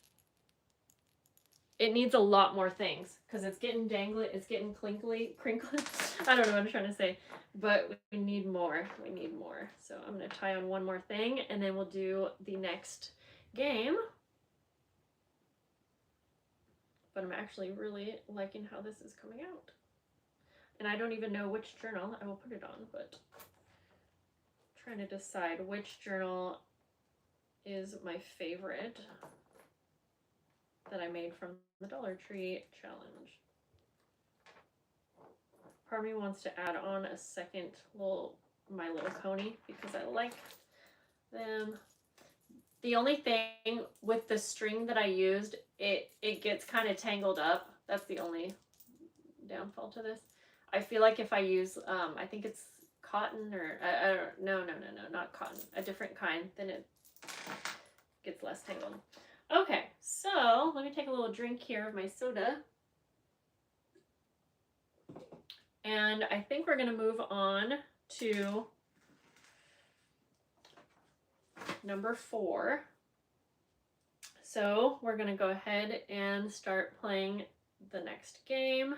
It needs a lot more things because it's getting dangly, it's getting crinkly. I don't know what I'm trying to say, but we need more. We need more. So I'm going to tie on one more thing and then we'll do the next game. But I'm actually really liking how this is coming out. And I don't even know which journal I will put it on, but I'm trying to decide which journal is my favorite that I made from the Dollar Tree challenge. Part of me wants to add on a second My Little Pony because I like them. The only thing with the string that I used, it gets kind of tangled up. That's the only downfall to this. I feel like if I use, I think it's cotton or, no, not cotton, a different kind, then it gets less tangled. Okay, so let me take a little drink here of my soda. And I think we're going to move on to number 4. So we're going to go ahead and start playing the next game.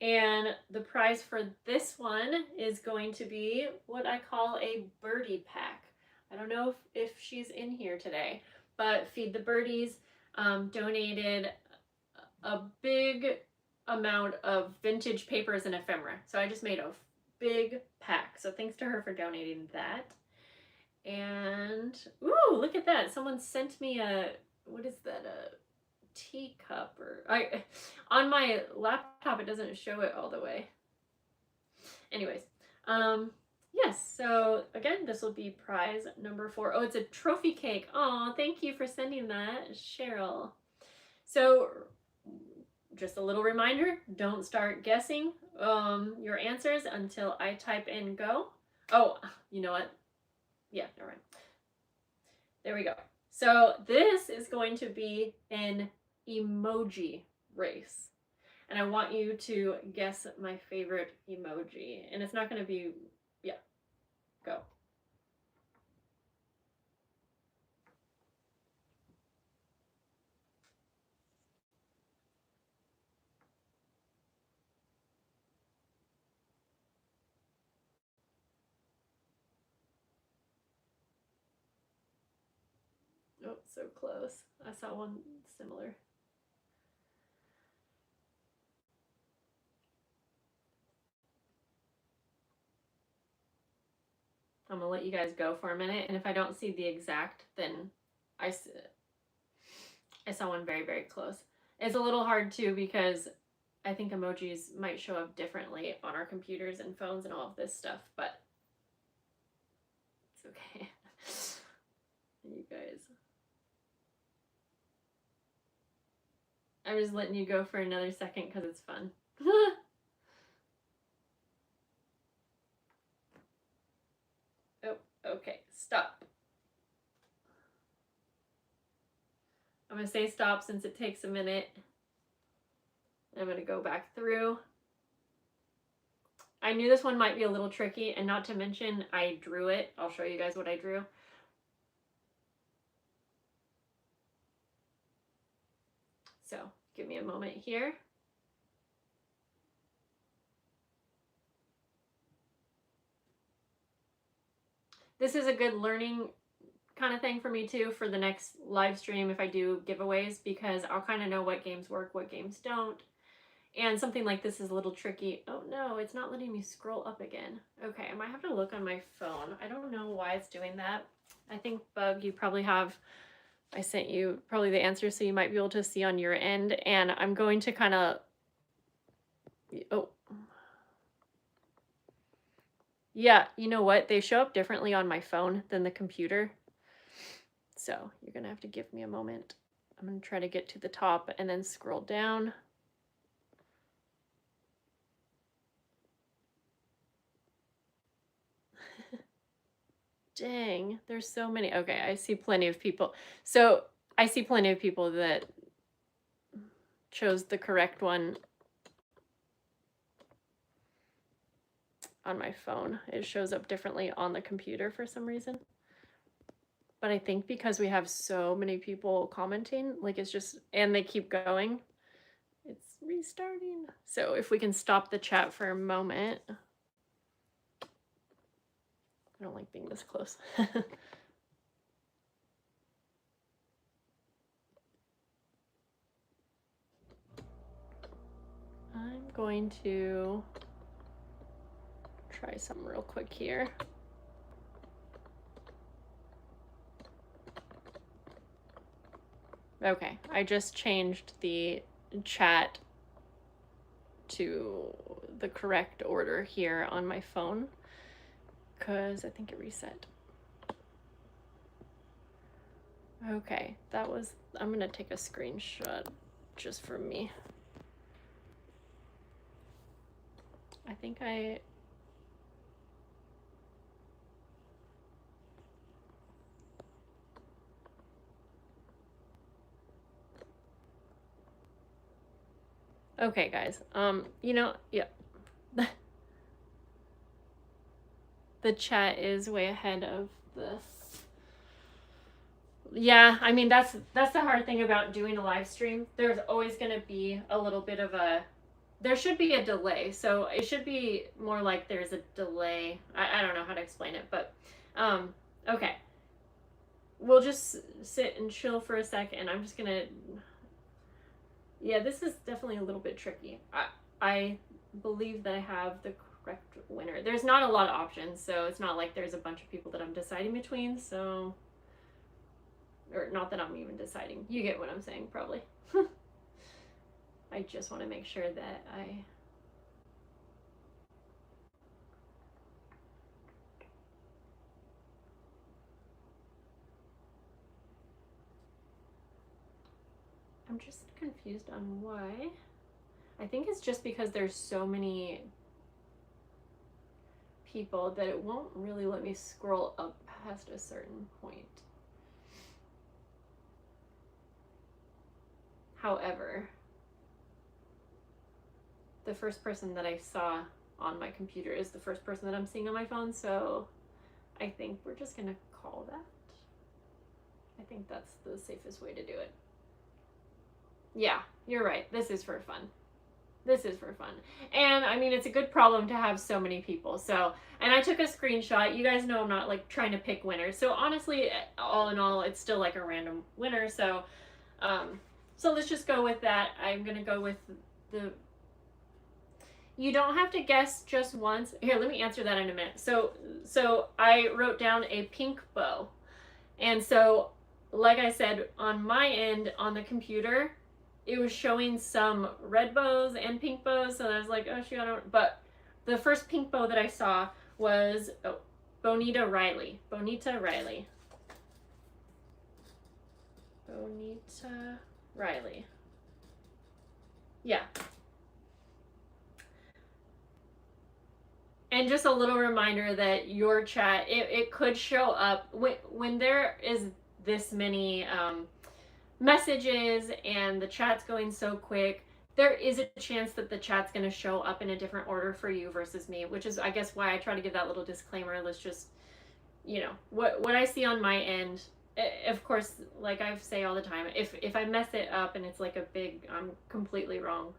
And the prize for this one is going to be what I call a birdie pack. I don't know if she's in here today, but Feed the Birdies donated a big amount of vintage papers and ephemera. So I just made a big pack. So thanks to her for donating that. And, ooh, look at that. Someone sent me a, what is that, a teacup? Or on my laptop, it doesn't show it all the way. Anyways, yes, so again, this will be prize number 4. Oh, it's a trophy cake. Oh, thank you for sending that, Cheryl. So just a little reminder, don't start guessing your answers until I type in go. Oh, you know what? Yeah, never mind. There we go. So this is going to be an emoji race. And I want you to guess my favorite emoji. And it's not going to be, yeah, go. Oh, so close. I saw one similar. I'm going to let you guys go for a minute. And if I don't see the exact, then I saw one very, very close. It's a little hard too because I think emojis might show up differently on our computers and phones and all of this stuff, but it's okay. You guys. I'm just letting you go for another second because it's fun. Oh, okay, stop. I'm going to say stop since it takes a minute. I'm going to go back through. I knew this one might be a little tricky, and not to mention I drew it. I'll show you guys what I drew. So give me a moment here. This is a good learning kind of thing for me too for the next live stream if I do giveaways, because I'll kind of know what games work, what games don't. And something like this is a little tricky. Oh no, it's not letting me scroll up again. Okay, I might have to look on my phone. I don't know why it's doing that. I think, Bug, you probably have, I sent you probably the answer, so you might be able to see on your end. And I'm going to kind of, oh. Yeah, you know what? They show up differently on my phone than the computer. So you're going to have to give me a moment. I'm going to try to get to the top and then scroll down. Dang, there's so many. Okay, I see plenty of people. So I see plenty of people that chose the correct one on my phone. It shows up differently on the computer for some reason. But I think because we have so many people commenting, like it's just, and they keep going, it's restarting. So if we can stop the chat for a moment. I don't like being this close. I'm going to try something real quick here. Okay, I just changed the chat to the correct order here on my phone because I think it reset. Okay, that was, I'm gonna take a screenshot just for me. I think okay, guys, you know, yeah. The chat is way ahead of the, yeah, I mean, that's the hard thing about doing a live stream. There's always gonna be a little bit of a, there should be a delay, so it should be more like there's a delay. I don't know how to explain it, but okay. We'll just sit and chill for a second. I'm just gonna, yeah, this is definitely a little bit tricky. I believe that I have the correct winner. There's not a lot of options, so it's not like there's a bunch of people that I'm deciding between, so, or not that I'm even deciding. You get what I'm saying, probably. I just want to make sure that I'm just confused on why. I think it's just because there's so many people that it won't really let me scroll up past a certain point. However, the first person that I saw on my computer is the first person that I'm seeing on my phone, so I think we're just gonna call that. I think that's the safest way to do it. Yeah, you're right. This is for fun. This is for fun. And I mean, it's a good problem to have so many people. So, and I took a screenshot. You guys know I'm not like trying to pick winners. So honestly, all in all, it's still like a random winner. So, so let's just go with that. I'm going to go with the, you don't have to guess just once. Here, let me answer that in a minute. So I wrote down a pink bow. And so, like I said, on my end, on the computer, it was showing some red bows and pink bows, so I was like, oh shoot, I don't, but the first pink bow that I saw was Bonita Riley. Bonita Riley. Bonita Riley. Yeah. And just a little reminder that your chat, it could show up when there is this many messages and the chat's going so quick, there is a chance that the chat's going to show up in a different order for you versus me, which is I guess why I try to give that little disclaimer. Let's just, you know, what I see on my end, of course, like I say all the time, if I mess it up and it's like a big I'm completely wrong,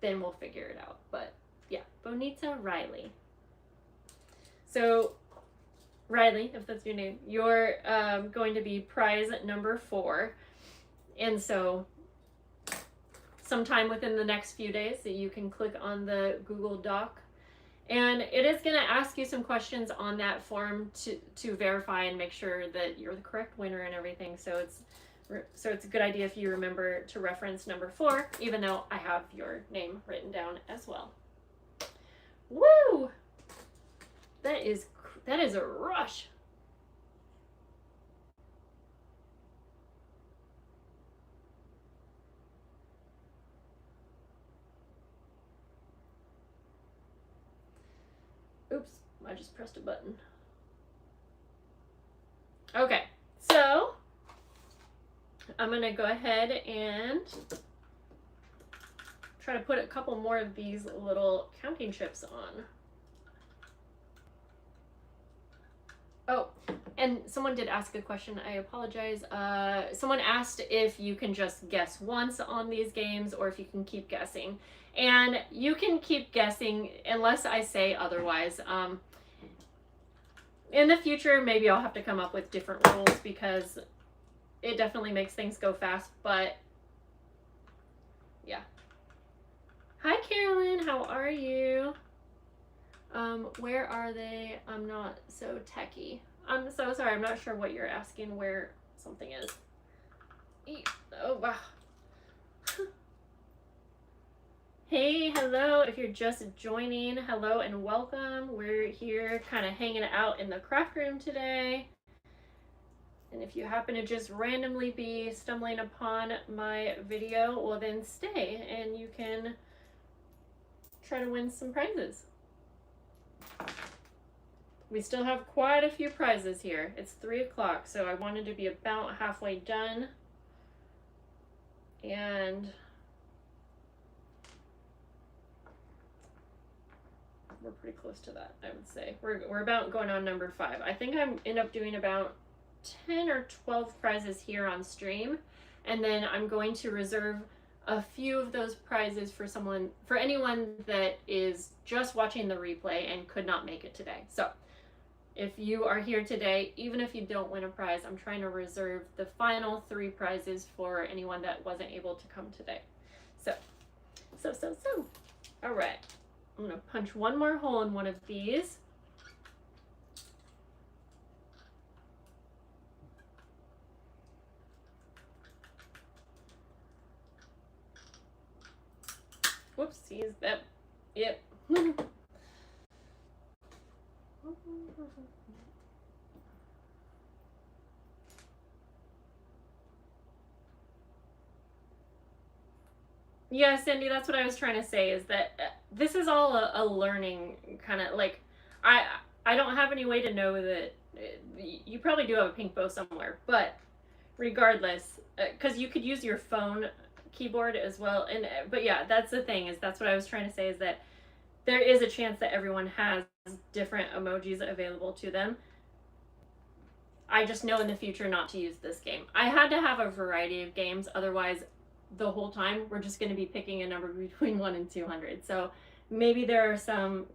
then we'll figure it out. But yeah, Bonita Riley. So Riley, if that's your name, you're going to be prize number 4. And so sometime within the next few days that you can click on the Google Doc, and it is going to ask you some questions on that form to verify and make sure that you're the correct winner and everything. So it's a good idea if you remember to reference number 4, even though I have your name written down as well. Woo! That is a rush. Oops, I just pressed a button. Okay, so I'm gonna go ahead and try to put a couple more of these little counting chips on. Oh, and someone did ask a question. I apologize. Someone asked if you can just guess once on these games or if you can keep guessing. And you can keep guessing unless I say otherwise. In the future, maybe I'll have to come up with different rules because it definitely makes things go fast. But yeah. Hi, Carolyn. How are you? Where are they? I'm not so techie. I'm so sorry. I'm not sure what you're asking where something is. Oh, wow. Hey, hello. If you're just joining, hello and welcome. We're here kind of hanging out in the craft room today. And if you happen to just randomly be stumbling upon my video, well then stay and you can try to win some prizes. We still have quite a few prizes here. It's 3 o'clock, so I wanted to be about halfway done. And we're pretty close to that, I would say. We're about going on number 5. I think I'm end up doing about 10 or 12 prizes here on stream, and then I'm going to reserve a few of those prizes for anyone that is just watching the replay and could not make it today. So if you are here today, even if you don't win a prize, I'm trying to reserve the final 3 prizes for anyone that wasn't able to come today. So. All right. I'm going to punch one more hole in one of these. Whoopsies. That, yep. Yeah, Cindy, that's what I was trying to say, is that this is all a learning kind of, like, I don't have any way to know that, you probably do have a pink bow somewhere, but regardless, because you could use your phone keyboard as well, but yeah, that's the thing, is that's what I was trying to say, is that there is a chance that everyone has different emojis available to them. I just know in the future not to use this game. I had to have a variety of games, otherwise the whole time we're just going to be picking a number between 1 and 200. So maybe there are some,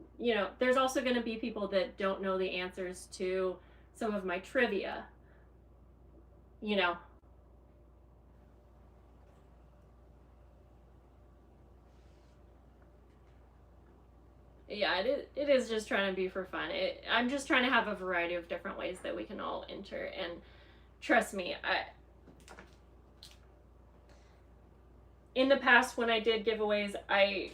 there's also going to be people that don't know the answers to some of my trivia. Yeah, it is just trying to be for fun. I'm just trying to have a variety of different ways that we can all enter, and trust me, in the past when I did giveaways, I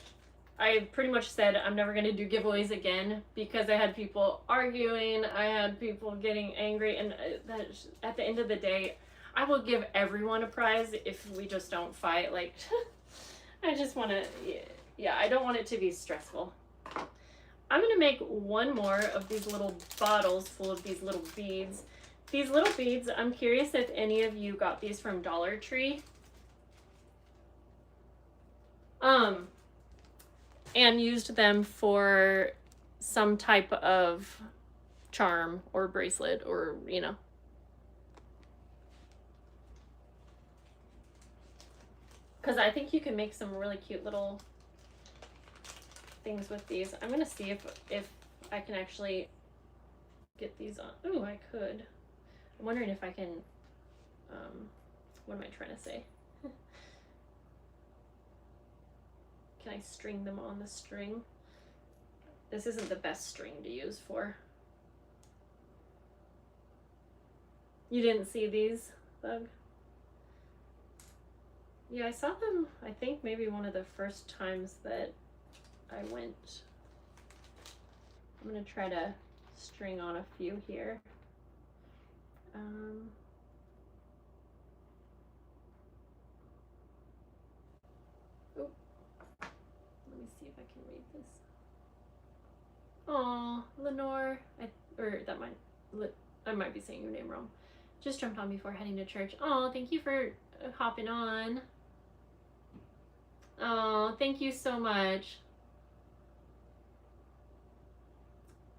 pretty much said I'm never going to do giveaways again because I had people arguing, I had people getting angry, and at the end of the day, I will give everyone a prize if we just don't fight. Like, I just want to, yeah, I don't want it to be stressful. I'm going to make one more of these little bottles full of these little beads. These little beads, I'm curious if any of you got these from Dollar Tree. And used them for some type of charm or bracelet, or because I think you can make some really cute little things with these. I'm gonna see if I can actually get these on. Oh, I could. I'm wondering if I can, what am I trying to say? Can I string them on the string? This isn't the best string to use for. You didn't see these, Bug? Yeah, I saw them, I think, maybe one of the first times that I went. I'm going to try to string on a few here. Oh, let me see if I can read this. Aw, Lenore, I might be saying your name wrong. Just jumped on before heading to church. Oh, thank you for hopping on. Oh, thank you so much.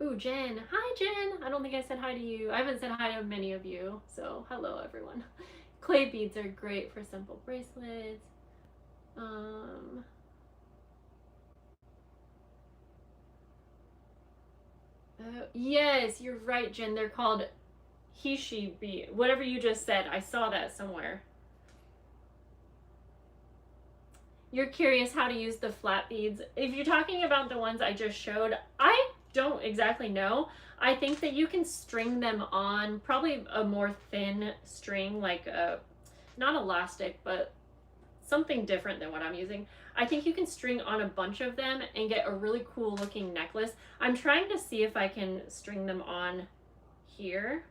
Ooh, Jen. Hi, Jen. I don't think I said hi to you. I haven't said hi to many of you, so hello, everyone. Clay beads are great for simple bracelets. Yes, you're right, Jen. They're called Hishi bead. Whatever you just said, I saw that somewhere. You're curious how to use the flat beads. If you're talking about the ones I just showed, I don't exactly know. I think that you can string them on probably a more thin string, like not elastic, but something different than what I'm using. I think you can string on a bunch of them and get a really cool looking necklace. I'm trying to see if I can string them on here.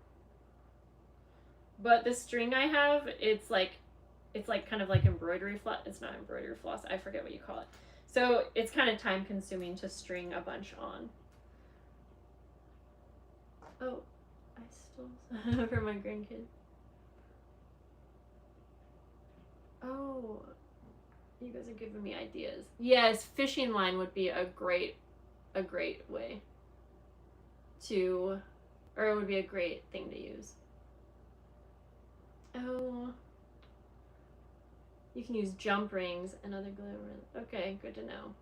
But the string I have, it's like kind of like embroidery floss. It's not embroidery floss. I forget what you call it. So it's kind of time consuming to string a bunch on. Oh, I stole for my grandkid. Oh, you guys are giving me ideas. Yes, fishing line would be a great way to, or it would be a great thing to use. Oh, you can use jump rings and other glitter. Okay, good to know.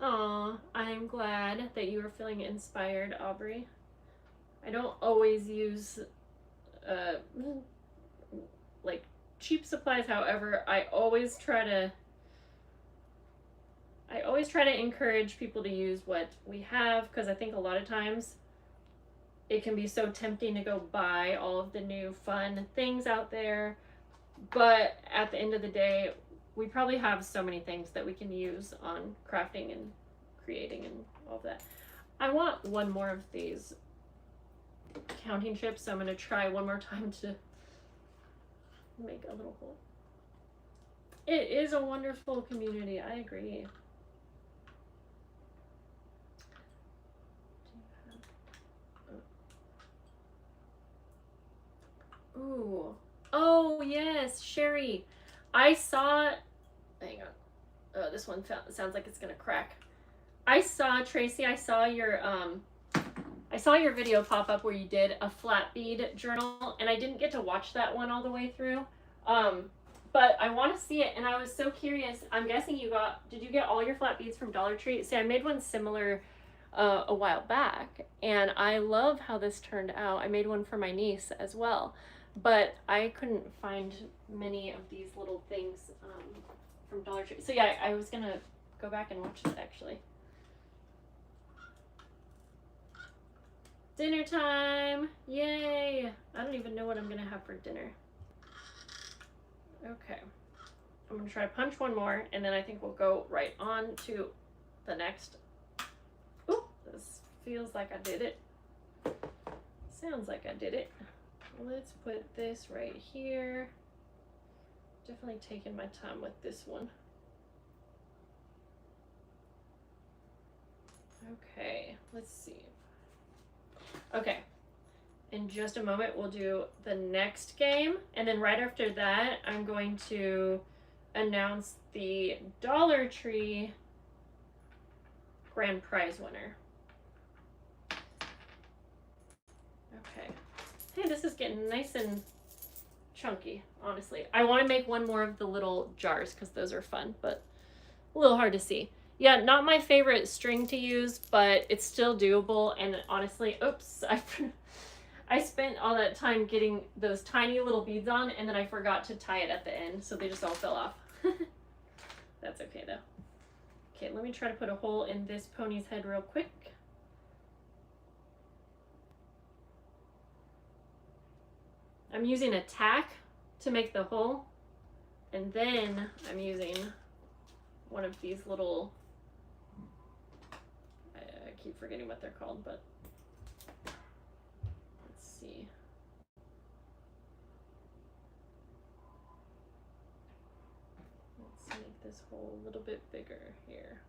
Aw, I'm glad that you are feeling inspired, Aubrey. I don't always use like cheap supplies, however, I always try to encourage people to use what we have, because I think a lot of times it can be so tempting to go buy all of the new fun things out there, but at the end of the day, we probably have so many things that we can use on crafting and creating and all of that. I want one more of these counting chips, so I'm going to try one more time to make a little hole. It is a wonderful community, I agree. Ooh. Oh, yes, Sherry. I saw, hang on. Oh, this one sounds like it's gonna crack. I saw, Tracy, I saw your video pop up where you did a flat bead journal, and I didn't get to watch that one all the way through. But I want to see it, and I was so curious. I'm guessing did you get all your flat beads from Dollar Tree? See, I made one similar a while back, and I love how this turned out. I made one for my niece as well, but I couldn't find many of these little things from Dollar Tree. So yeah, I was gonna go back and watch it actually. Dinner time! Yay! I don't even know what I'm gonna have for dinner. Okay. I'm gonna try to punch one more, and then I think we'll go right on to the next. Ooh, this feels like I did it. Sounds like I did it. Let's put this right here. Definitely taking my time with this one. Okay, let's see. Okay, in just a moment we'll do the next game, and then right after that I'm going to announce the Dollar Tree grand prize winner. Okay. Hey, this is getting nice and chunky, honestly. I want to make one more of the little jars because those are fun, but a little hard to see. Yeah, not my favorite string to use, but it's still doable. And honestly, oops, I spent all that time getting those tiny little beads on, and then I forgot to tie it at the end, so they just all fell off. That's okay though. Okay, let me try to put a hole in this pony's head real quick. I'm using a tack to make the hole, and then I'm using one of these little, I keep forgetting what they're called, but let's see. Let's make this hole a little bit bigger here.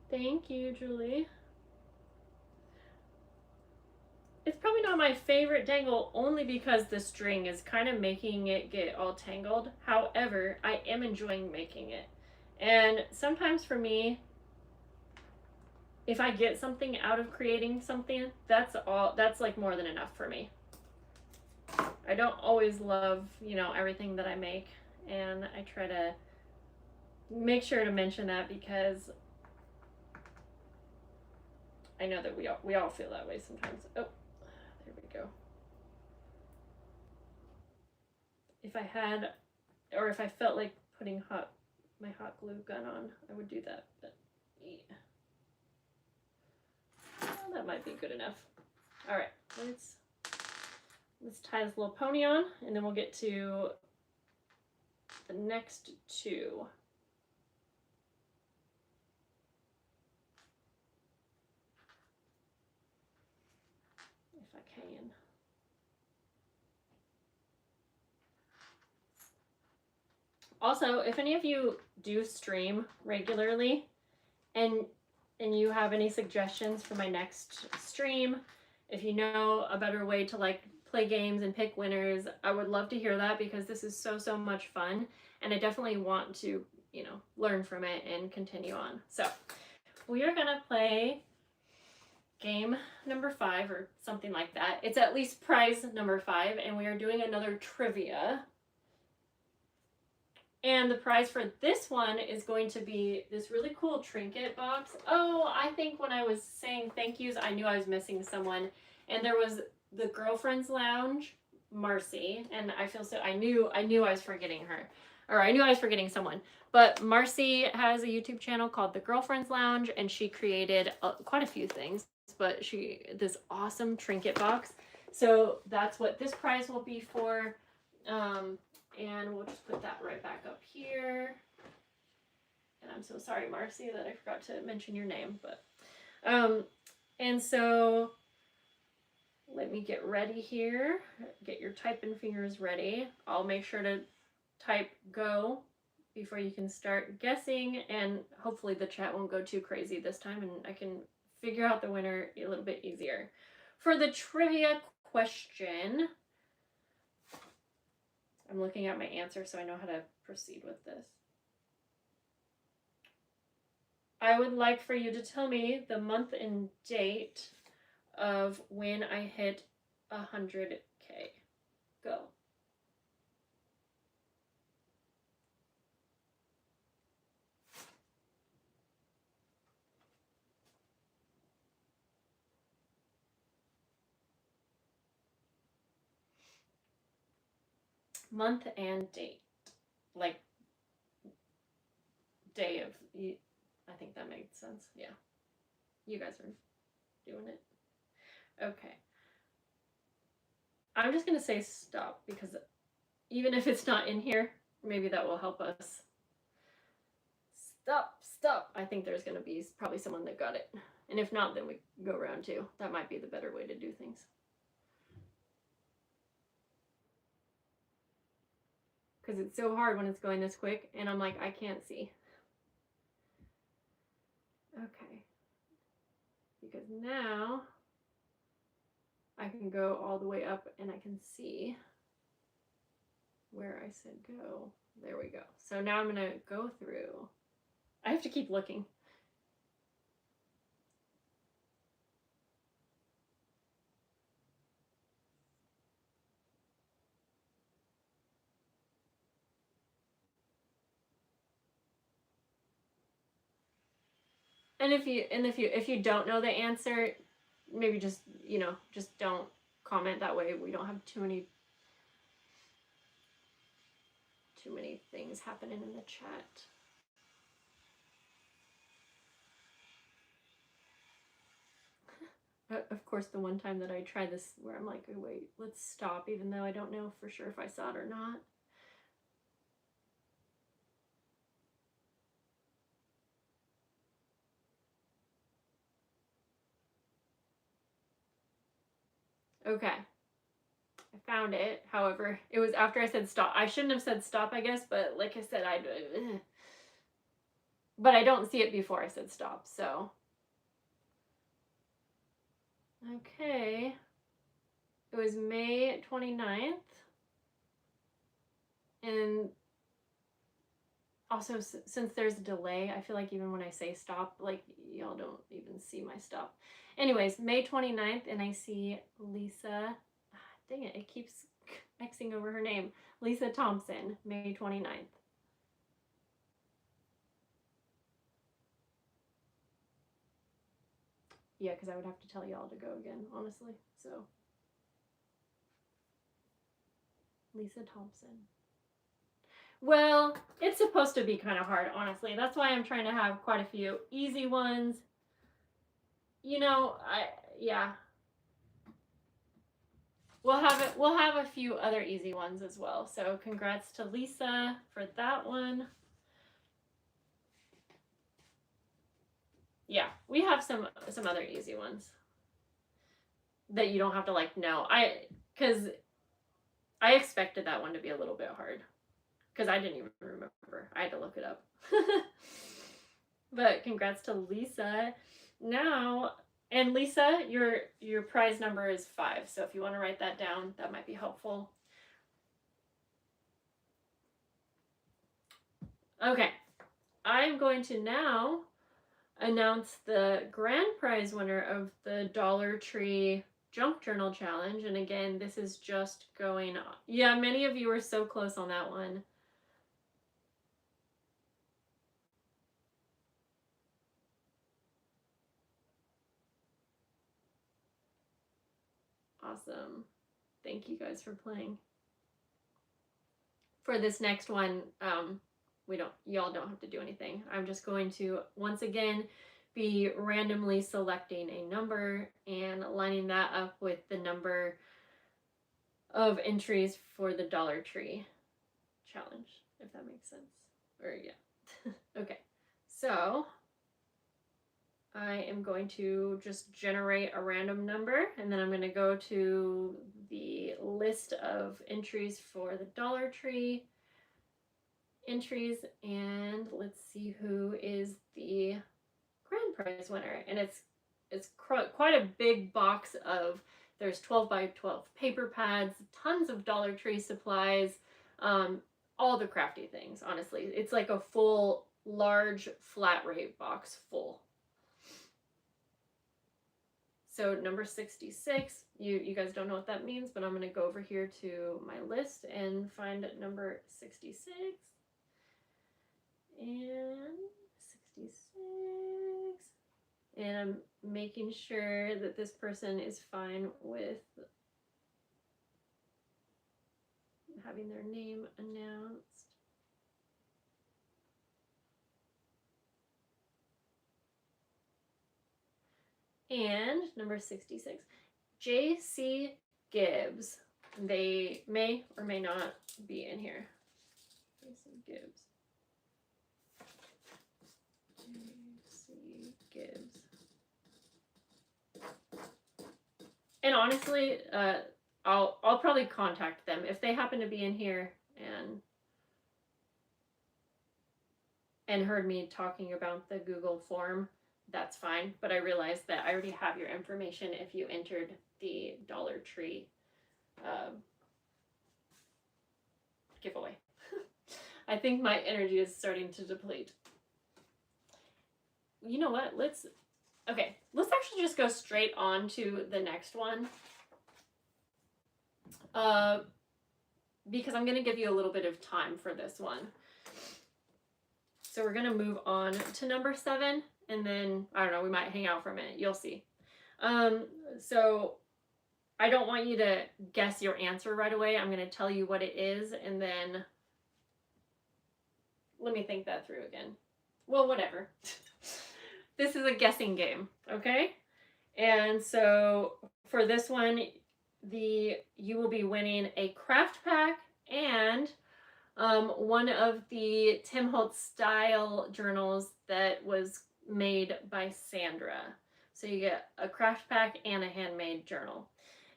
Thank you, Julie. not my favorite dangle only because the string is kind of making it get all tangled. However, I am enjoying making it. And sometimes for me, if I get something out of creating something, that's like more than enough for me. I don't always love, you know, everything that I make, and I try to make sure to mention that because I know that we all feel that way sometimes. Oh, there we go. If I had, or if I felt like putting my hot glue gun on, I would do that, but yeah. Well, that might be good enough. All right, let's tie this little pony on, and then we'll get to the next two. If I can. Also, if any of you do stream regularly and you have any suggestions for my next stream, if you know a better way to like play games and pick winners, I would love to hear that because this is so much fun and I definitely want to, you know, learn from it and continue on. So we are gonna play game number 5 or something like that. It's at least prize number 5 and we are doing another trivia. And the prize for this one is going to be this really cool trinket box. Oh, I think when I was saying thank yous, I knew I was missing someone. And there was the Girlfriends Lounge, Marcy. And I knew I was forgetting her. Or I knew I was forgetting someone. But Marcy has a YouTube channel called The Girlfriends Lounge. And she created quite a few things. But this awesome trinket box. So that's what this prize will be for. And we'll just put that right back up here. And I'm so sorry, Marcy, that I forgot to mention your name. But and so let me get ready here. Get your typing fingers ready. I'll make sure to type go before you can start guessing. And hopefully the chat won't go too crazy this time and I can figure out the winner a little bit easier. For the trivia question, I'm looking at my answer so I know how to proceed with this. I would like for you to tell me the month and date of when I hit 100K. Go. Month and date. Like, day of, I think that makes sense. Yeah. You guys are doing it. Okay. I'm just going to say stop because even if it's not in here, maybe that will help us. Stop. I think there's going to be probably someone that got it. And if not, then we go round 2. That might be the better way to do things. Because it's so hard when it's going this quick, and I'm like, I can't see. Okay. Because now I can go all the way up and I can see where I said go. There we go. So now I'm going to go through. I have to keep looking. And if you don't know the answer, maybe just, you know, just don't comment. That way we don't have too many things happening in the chat. Of course, the one time that I tried this where I'm like, oh, wait, let's stop, even though I don't know for sure if I saw it or not. Okay. I found it. However, it was after I said stop. I shouldn't have said stop, I guess, but like I said, but I don't see it before I said stop, so. Okay. It was May 29th. And also, since there's a delay, I feel like even when I say stop, like, y'all don't even see my stop. Anyways, May 29th, and I see Lisa. Dang it, it keeps Xing over her name. Lisa Thompson, May 29th. Yeah, because I would have to tell y'all to go again, honestly. So, Lisa Thompson. Well, it's supposed to be kind of hard, honestly. That's why I'm trying to have quite a few easy ones. You know, yeah. We'll have a few other easy ones as well. So congrats to Lisa for that one. Yeah, we have some other easy ones that you don't have to like know. Because I expected that one to be a little bit hard because I didn't even remember. I had to look it up. But congrats to Lisa. Now, and Lisa, your prize number is 5. So if you want to write that down, that might be helpful. Okay, I'm going to now announce the grand prize winner of the Dollar Tree Junk Journal Challenge. And again, this is just going on. Yeah, many of you were so close on that one. Awesome. Thank you guys for playing. For this next one, y'all don't have to do anything. I'm just going to once again be randomly selecting a number and lining that up with the number of entries for the Dollar Tree challenge, if that makes sense. Or yeah. Okay. So I am going to just generate a random number, and then I'm going to go to the list of entries for the Dollar Tree entries, and let's see who is the grand prize winner. And it's quite a big box of, there's 12 by 12 paper pads, tons of Dollar Tree supplies, all the crafty things, honestly. It's like a full large flat rate box full. So number 66, you guys don't know what that means, but I'm going to go over here to my list and find number 66. And 66. And I'm making sure that this person is fine with having their name announced. And number 66, J.C. Gibbs. They may or may not be in here. J.C. Gibbs. J.C. Gibbs. And honestly, I'll probably contact them if they happen to be in here and heard me talking about the Google form. That's fine, but I realized that I already have your information if you entered the Dollar Tree giveaway. I think my energy is starting to deplete. You know what? Let's actually just go straight on to the next one. Because I'm going to give you a little bit of time for this one. So we're going to move on to number 7. And then, I don't know, we might hang out for a minute. You'll see. So I don't want you to guess your answer right away. I'm going to tell you what it is, and then let me think that through again. Well, whatever. This is a guessing game, okay? And so for this one, you will be winning a craft pack and one of the Tim Holtz style journals that was made by Sandra. So you get a craft pack and a handmade journal.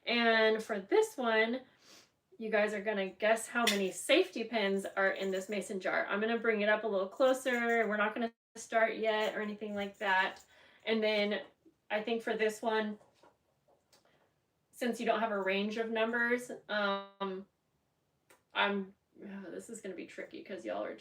And for this one, you guys are going to guess how many safety pins are in this mason jar. I'm going to bring it up a little closer. We're not going to start yet or anything like that. And then I think for this one, since you don't have a range of numbers, this is going to be tricky because y'all are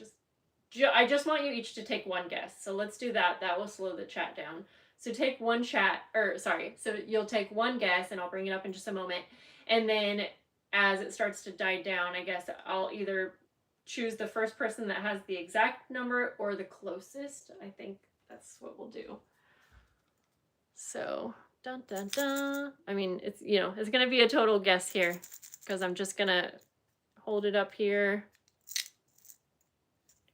I just want you each to take one guess. So let's do that. That will slow the chat down. So take one so you'll take one guess and I'll bring it up in just a moment. And then as it starts to die down, I guess I'll either choose the first person that has the exact number or the closest. I think that's what we'll do. So, dun dun dun. I mean, it's going to be a total guess here because I'm just going to hold it up here.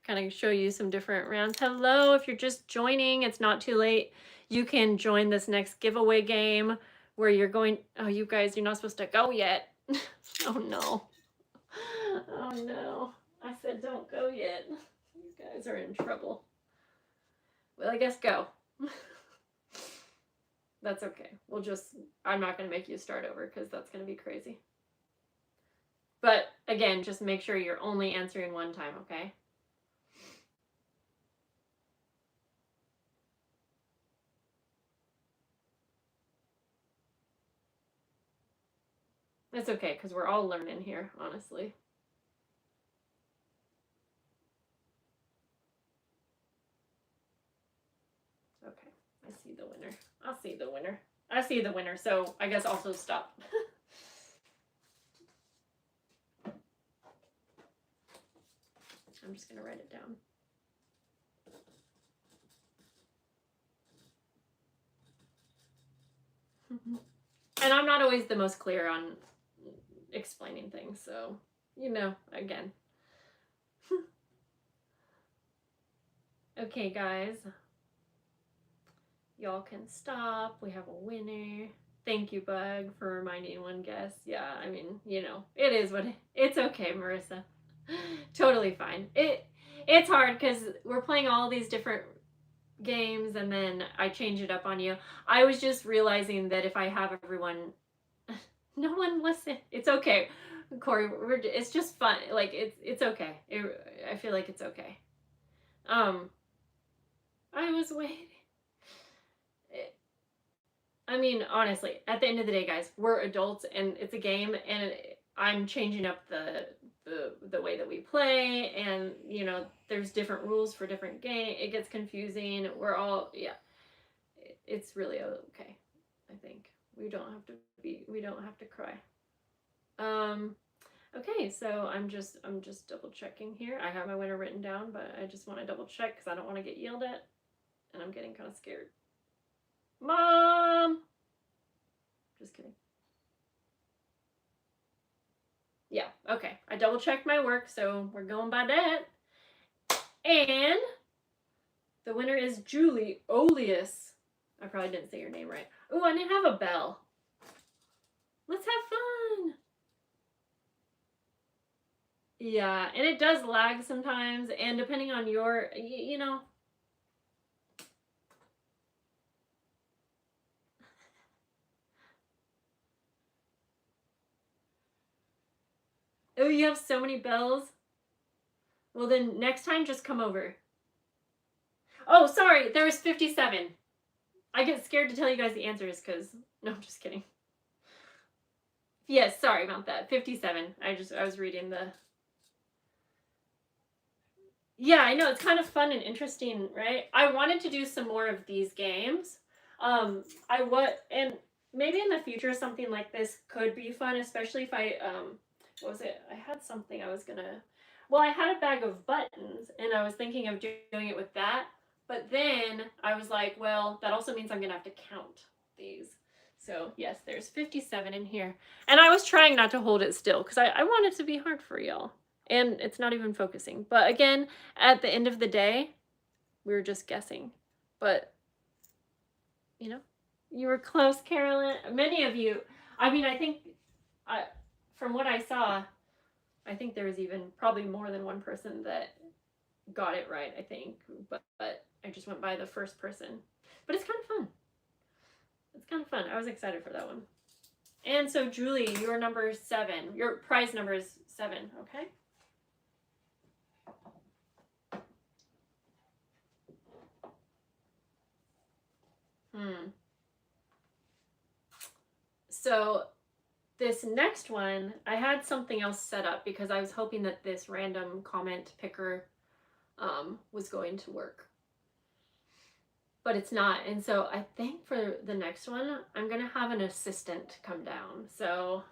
Kind of show you some different rounds. Hello, if you're just joining, it's not too late. You can join this next giveaway game where you're going, oh, you guys, you're not supposed to go yet. Oh no. Oh no. I said don't go yet. You guys are in trouble. Well, I guess go. That's okay. I'm not going to make you start over because that's going to be crazy. But again, just make sure you're only answering one time, okay? It's okay, because we're all learning here, honestly. Okay, I see the winner. I'll see the winner. I see the winner, so I guess also stop. I'm just going to write it down. And I'm not always the most clear on explaining things, so, again. Okay, guys. Y'all can stop. We have a winner. Thank you, Bug, for reminding one guess. Yeah, I mean, it is what it's okay, Marissa. Totally fine. It's hard because we're playing all these different games and then I change it up on you. I was just realizing that if I have everyone, no one listen. It's okay, Corey. It's just fun. Like it's okay. I feel like it's okay. I was waiting. I mean, honestly, at the end of the day, guys, we're adults and it's a game, and I'm changing up the way that we play, and there's different rules for different games. It gets confusing. We're all it's really okay. I think we don't have to cry. Okay, so I'm just double checking here. I have my winner written down, but I just want to double check because I don't want to get yelled at, and I'm getting kind of scared. Mom! Just kidding. Yeah, okay. I double checked my work, so we're going by that. And the winner is Julie Olius. I probably didn't say your name right. Oh, I didn't have a bell. Let's have fun. Yeah, and it does lag sometimes, and depending on your, Oh, you have so many bells? Well, then next time, just come over. Oh, sorry, there was 57. I get scared to tell you guys the answers because, no, I'm just kidding. Yes, sorry about that. 57. I was reading the... Yeah, I know, it's kind of fun and interesting, right? I wanted to do some more of these games. And maybe in the future something like this could be fun, especially if I, what was it? I had something I was gonna... Well, I had a bag of buttons, and I was thinking of doing it with that. But then I was like, well, that also means I'm going to have to count these. So, yes, there's 57 in here. And I was trying not to hold it still because I want it to be hard for y'all. And it's not even focusing. But again, at the end of the day, we were just guessing. But, you were close, Carolyn. Many of you, I mean, I think, from what I saw, I think there was even probably more than one person that got it right, I think. But I just went by the first person. But it's kind of fun. It's kind of fun. I was excited for that one. And so, Julie, your number 7. Your prize number is 7, okay? So, this next one, I had something else set up because I was hoping that this random comment picker was going to work. But it's not. And so I think for the next one, I'm going to have an assistant come down. So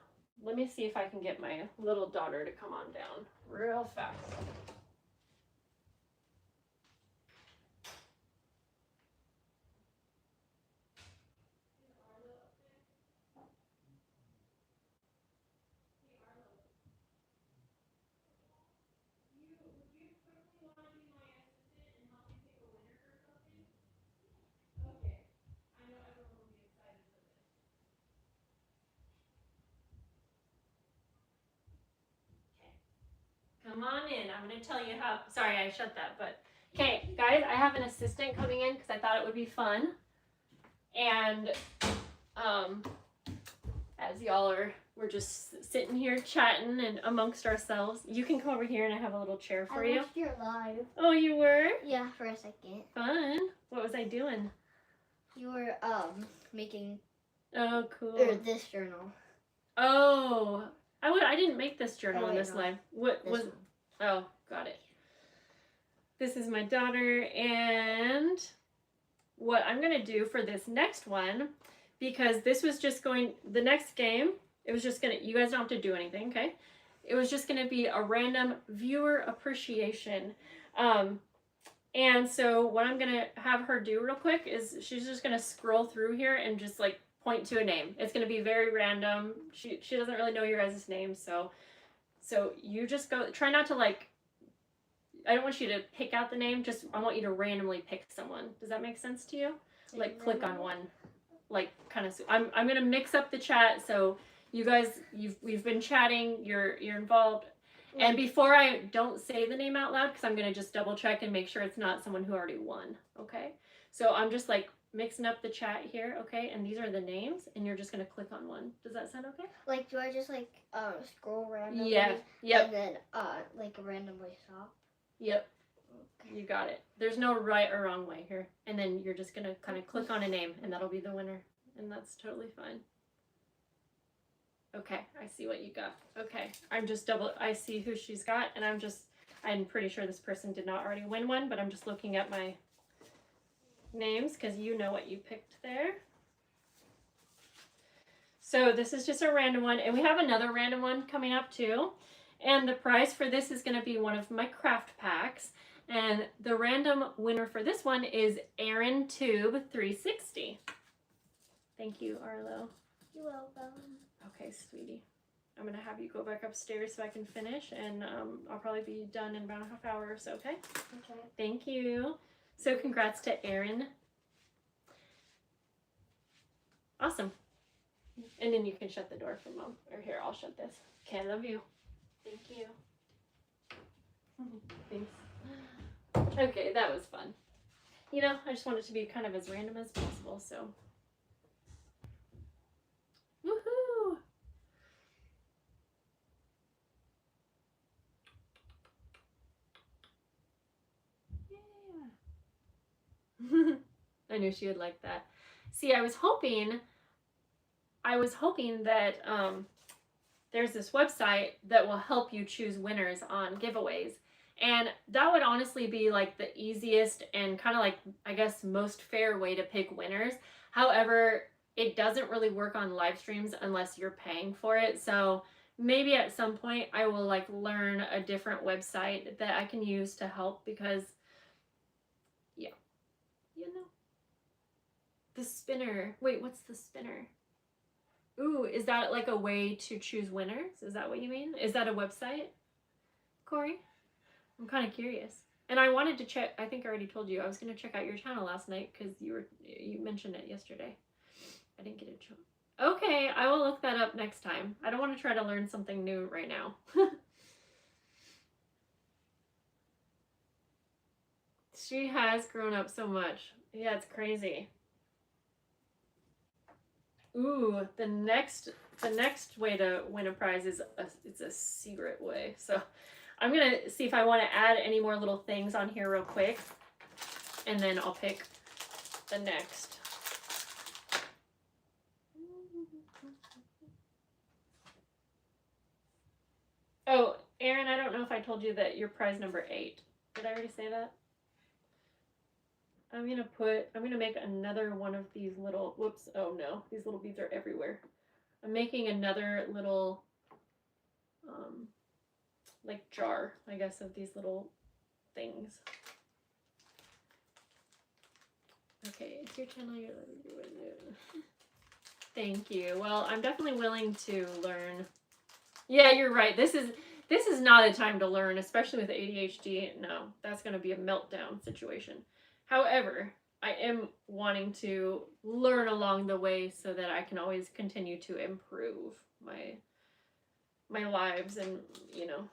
let me see if I can get my little daughter to come on down real fast. Come on in. I'm going to tell you how. Sorry, I shut that. But okay, guys, I have an assistant coming in because I thought it would be fun. And as y'all we're just sitting here chatting and amongst ourselves. You can come over here and I have a little chair for you. I watched your live. Oh, you were? Yeah, for a second. Fun. What was I doing? You were making. Oh, cool. Or this journal. Oh, I didn't make this journal in this live. What this was? one. Oh, got it. This is my daughter, and what I'm gonna do for this next one, because this was just going the next game. It was just gonna. You guys don't have to do anything, okay? It was just gonna be a random viewer appreciation. And so what I'm gonna have her do real quick is she's just gonna scroll through here and just like point to a name. It's gonna be very random. She doesn't really know your guys' names, so you just go. Try not to like. I don't want you to pick out the name. Just I want you to randomly pick someone. Does that make sense to you? Like click on one. Like kind of. I'm gonna mix up the chat. So you guys, we've been chatting. You're involved. And before I don't say the name out loud, because I'm gonna just double check and make sure it's not someone who already won. Okay. So I'm just like mixing up the chat here. Okay. And these are the names, and you're just gonna click on one. Does that sound okay? Like, do I just like scroll randomly? Yeah. Yep. And then like randomly stop. Yep. You got it. There's no right or wrong way here. And then you're just going to kind of click on a name and that'll be the winner. And that's totally fine. Okay, I see what you got. Okay, I see who she's got, and I'm pretty sure this person did not already win one, but I'm just looking at my names because you know what you picked there. So this is just a random one, and we have another random one coming up too. And the prize for this is going to be one of my craft packs. And the random winner for this one is Aaron Tube 360. Thank you, Arlo. You're welcome. Okay, sweetie. I'm going to have you go back upstairs so I can finish, and I'll probably be done in about a half hour or so, okay? Okay. Thank you. So congrats to Aaron. Awesome. And then you can shut the door for Mom. Or here, I'll shut this. Okay, I love you. Thank you. Thanks. Okay, that was fun. You know, I just want it to be kind of as random as possible, so. Woohoo! Yeah. I knew she would like that. See, I was hoping that there's this website that will help you choose winners on giveaways. And that would honestly be like the easiest and kind of like, I guess, most fair way to pick winners. However, it doesn't really work on live streams unless you're paying for it. So maybe at some point I will like learn a different website that I can use to help, because yeah, you know. The spinner. Wait, what's the spinner? Ooh, is that like a way to choose winners? Is that what you mean? Is that a website, Corey? I'm kind of curious. And I wanted to check, I think I already told you, I was going to check out your channel last night because you mentioned it yesterday. I didn't get a chance. Okay, I will look that up next time. I don't want to try to learn something new right now. She has grown up so much. Yeah, it's crazy. Ooh, the next way to win a prize is it's a secret way. So I'm gonna see if I want to add any more little things on here real quick, and then I'll pick the next. Oh, Aaron, I don't know if I told you that you're prize number 8. Did I already say that? I'm gonna make another one of these little, whoops, oh no, these little beads are everywhere. I'm making another little, like jar, I guess, of these little things. Okay, it's your channel, you're doing it. Thank you. Well, I'm definitely willing to learn. Yeah, you're right. This is not a time to learn, especially with ADHD. No, that's going to be a meltdown situation. However, I am wanting to learn along the way so that I can always continue to improve my lives and, you know.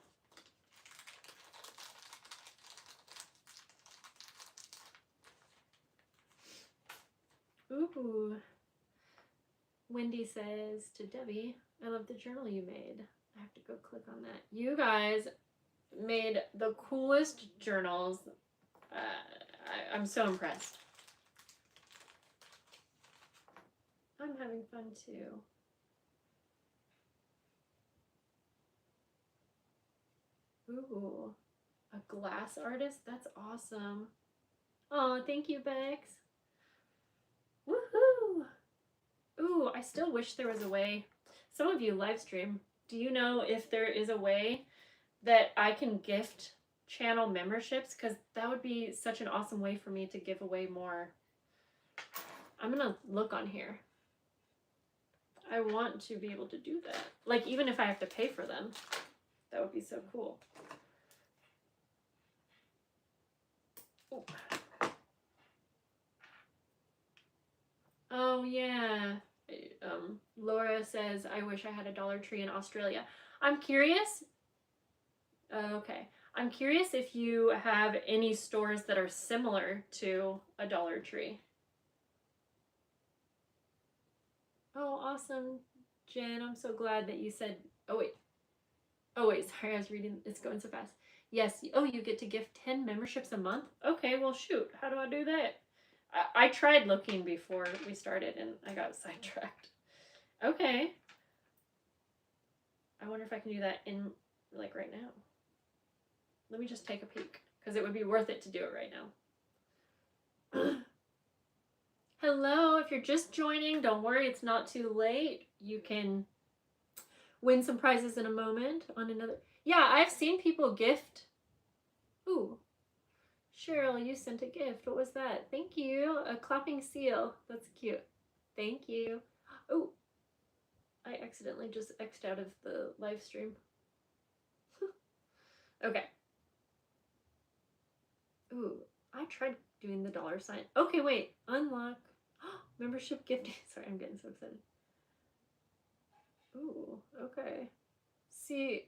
Ooh. Wendy says to Debbie, I love the journal you made. I have to go click on that. You guys made the coolest journals. I'm so impressed. I'm having fun too. Ooh, a glass artist? That's awesome. Oh, thank you, Bex. Woohoo! Ooh, I still wish there was a way. Some of you live stream. Do you know if there is a way that I can gift channel memberships? Because that would be such an awesome way for me to give away more. I'm gonna look on here. I want to be able to do that. Like, even if I have to pay for them, that would be so cool. Ooh. Oh, yeah. Laura says, I wish I had a Dollar Tree in Australia. I'm curious. Okay. I'm curious if you have any stores that are similar to a Dollar Tree. Oh, awesome, Jen. I'm so glad that you said, oh, wait. Oh, wait. Sorry, I was reading. It's going so fast. Yes. Oh, you get to gift 10 memberships a month? Okay, well, shoot. How do I do that? I tried looking before we started and I got sidetracked. Okay. I wonder if I can do that in, like, right now. Let me just take a peek, because it would be worth it to do it right now. Hello, if you're just joining, don't worry, it's not too late. You can win some prizes in a moment on another. Yeah, I've seen people gift. Ooh, Cheryl, you sent a gift. What was that? Thank you. A clapping seal. That's cute. Thank you. Oh, I accidentally just X'd out of the live stream. Okay. Ooh, I tried doing the dollar sign. Okay, wait. Unlock. Membership gifting. Sorry, I'm getting so excited. Ooh, okay. See.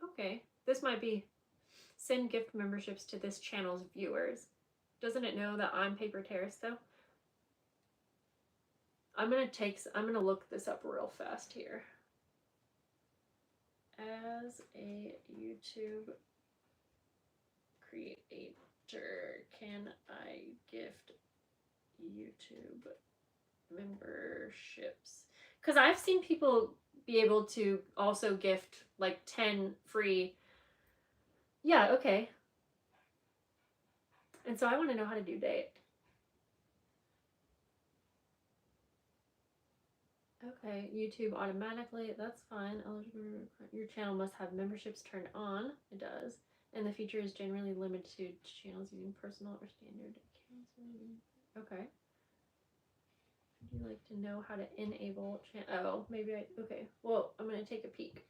Okay. This might be send gift memberships to this channel's viewers. Doesn't it know that I'm Paper Terrace though? I'm gonna look this up real fast here. As a YouTube creator, can I gift YouTube memberships? Because I've seen people be able to also gift like 10 free. Yeah, okay. And so I want to know how to do that. Okay, YouTube automatically, that's fine. Your channel must have memberships turned on. It does. And the feature is generally limited to channels using personal or standard accounts. Okay. Would you like to know how to enable oh, maybe okay. Well, I'm going to take a peek.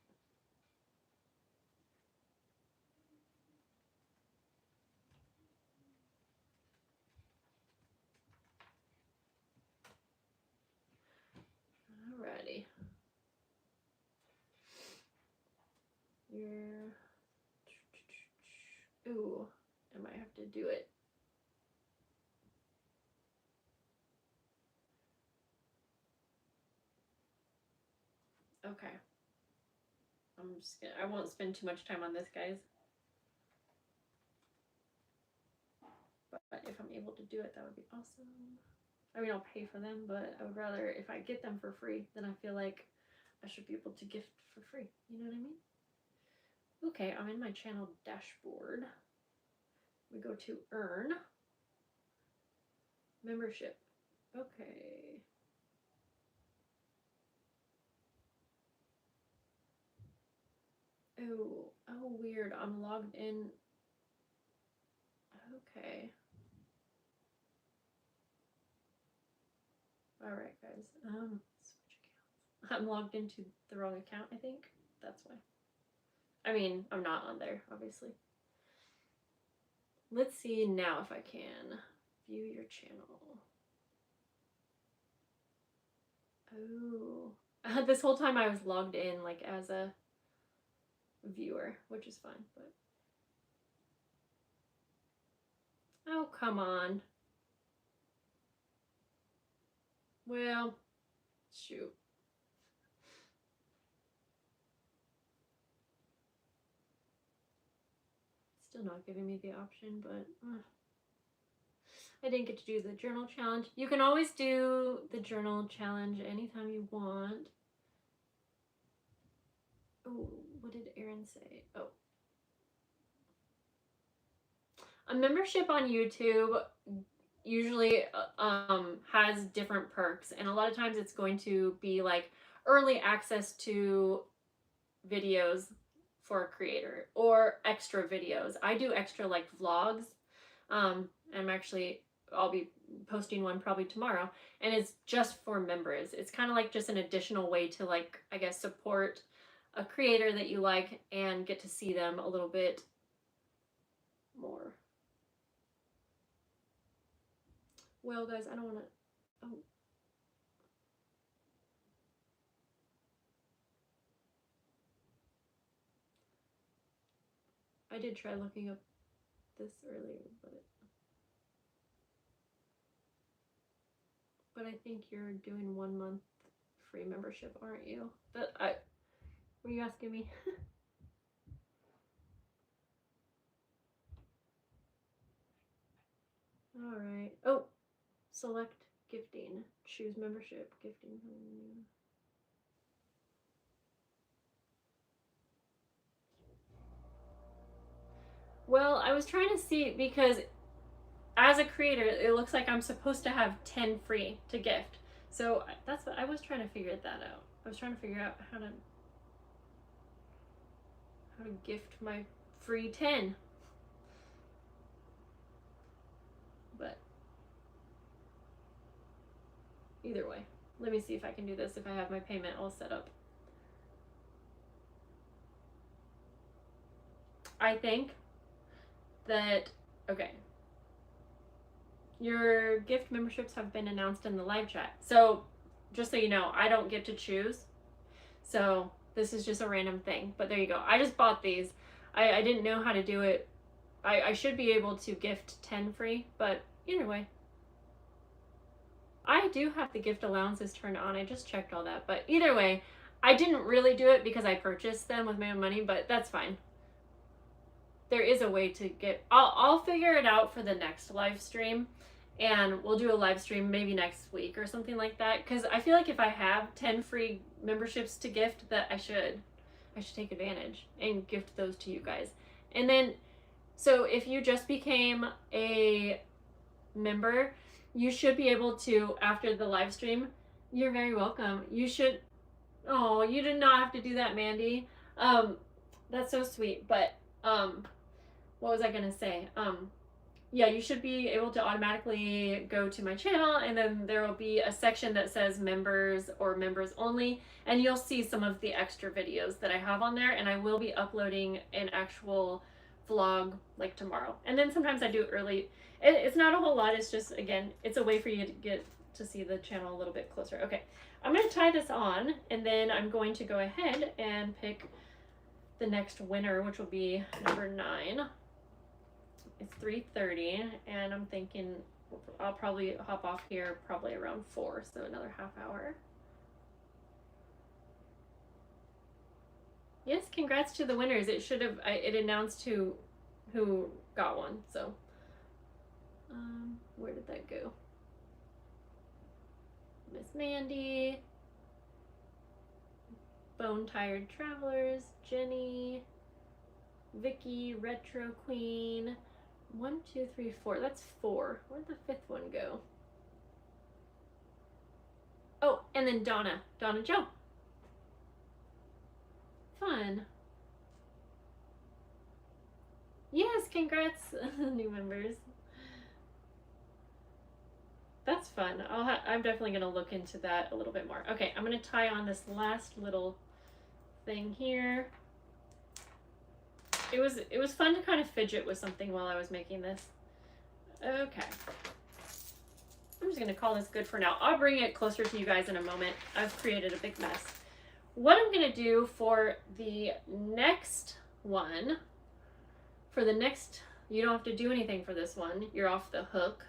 Alrighty. Ooh, I might have to do it. Okay. I won't spend too much time on this, guys. But if I'm able to do it, that would be awesome. I mean, I'll pay for them, but I would rather, if I get them for free, then I feel like I should be able to gift for free. You know what I mean? Okay, I'm in my channel dashboard. We go to earn membership. Okay. Oh, weird. I'm logged in. Okay. All right, guys. Switch accounts. I'm logged into the wrong account, I think. That's why. I mean, I'm not on there, obviously. Let's see now if I can view your channel. Oh. This whole time I was logged in like as a viewer, which is fine, but oh, come on. Well, shoot. Still not giving me the option, but I didn't get to do the journal challenge. You can always do the journal challenge anytime you want. Oh, what did Aaron say? Oh. A membership on YouTube usually has different perks, and a lot of times it's going to be like early access to videos for a creator or extra videos. I do extra like vlogs. I'll be posting one probably tomorrow, and it's just for members. It's kind of like just an additional way to, like, I guess, support a creator that you like and get to see them a little bit more. Well, guys, I don't want to. Oh. I did try looking up this earlier, but I think you're doing 1 month free membership, aren't you? Were you asking me? All right. Oh, select gifting. Choose membership. Gifting. Well, I was trying to see because as a creator, it looks like I'm supposed to have 10 free to gift. So that's what I was trying to figure that out. I was trying to figure out how to gift my free 10. But either way, let me see if I can do this if I have my payment all set up. I think that, okay, your gift memberships have been announced in the live chat. So just so you know, I don't get to choose. So this is just a random thing, but there you go. I just bought these. I didn't know how to do it. I should be able to gift 10 free, but either way. I do have the gift allowances turned on. I just checked all that, but either way, I didn't really do it because I purchased them with my own money, but that's fine. There is a way to get, I'll figure it out for the next live stream, and we'll do a live stream maybe next week or something like that, because I feel like if I have 10 free memberships to gift, that I should take advantage and gift those to you guys. And then, so if you just became a member, you should be able to, after the live stream, you're very welcome. You should, oh, you did not have to do that, Mandy. That's so sweet, but, what was I gonna say? Yeah, you should be able to automatically go to my channel, and then there will be a section that says members or members only, and you'll see some of the extra videos that I have on there, and I will be uploading an actual vlog like tomorrow. And then sometimes I do it early. It's not a whole lot, it's just, again, it's a way for you to get to see the channel a little bit closer. Okay, I'm gonna tie this on, and then I'm going to go ahead and pick the next winner, which will be number 9. It's 3:30, and I'm thinking I'll probably hop off here probably around 4, so another half hour. Yes, congrats to the winners. It should have, it announced who got one, so where did that go? Miss Mandy, Bone Tired Travelers, Jenny, Vicky, Retro Queen. 1, 2, 3, 4. That's 4. Where'd the 5th one go? Oh, and then Donna. Donna Joe. Fun. Yes, congrats, new members. That's fun. I'm definitely gonna look into that a little bit more. Okay, I'm gonna tie on this last little thing here. It was fun to kind of fidget with something while I was making this. Okay. I'm just gonna call this good for now. I'll bring it closer to you guys in a moment. I've created a big mess. What I'm gonna do for the next one, you don't have to do anything for this one. You're off the hook.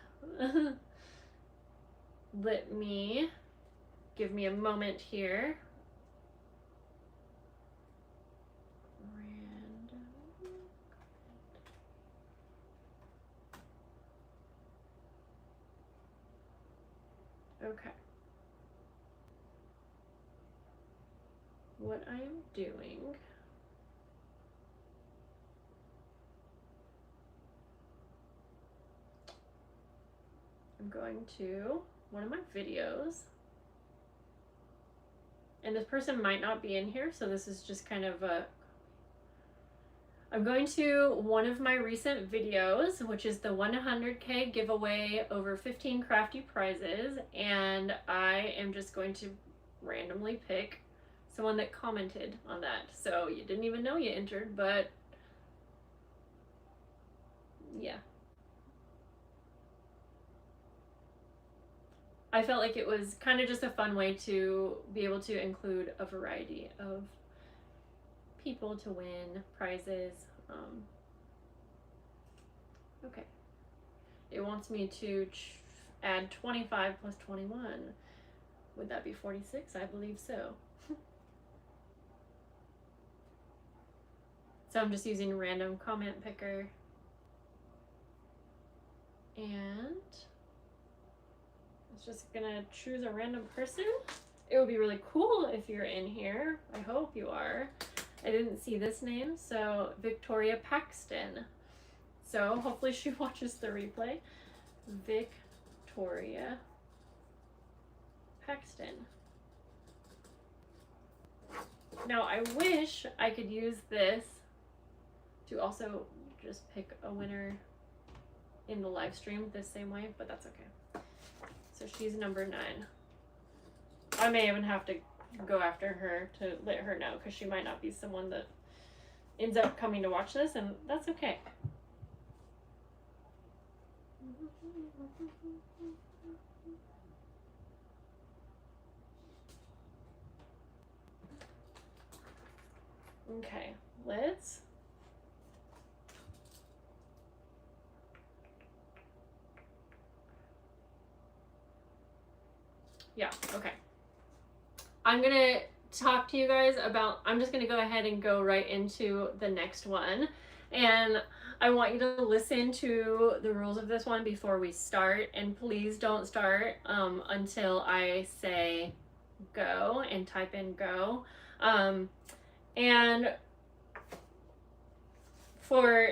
Give me a moment here. Okay. What I am doing I'm going to one of my videos, and this person might not be in here, so this is just kind of I'm going to one of my recent videos, which is the 100K giveaway over 15 crafty prizes, and I am just going to randomly pick someone that commented on that. So you didn't even know you entered, but yeah. I felt like it was kind of just a fun way to be able to include a variety of people to win prizes. Okay. It wants me to add 25 plus 21. Would that be 46? I believe so. So I'm just using random comment picker. And it's just gonna choose a random person. It would be really cool if you're in here. I hope you are. I didn't see this name, so Victoria Paxton. So hopefully she watches the replay. Victoria Paxton. Now I wish I could use this to also just pick a winner in the live stream the same way, but that's okay. So she's number 9. I may even have to go after her to let her know, because she might not be someone that ends up coming to watch this, and that's okay. Okay, let's okay. I'm gonna talk to you guys about, I'm just gonna go ahead and go right into the next one, and I want you to listen to the rules of this one before we start, and please don't start until I say go and type in go. And for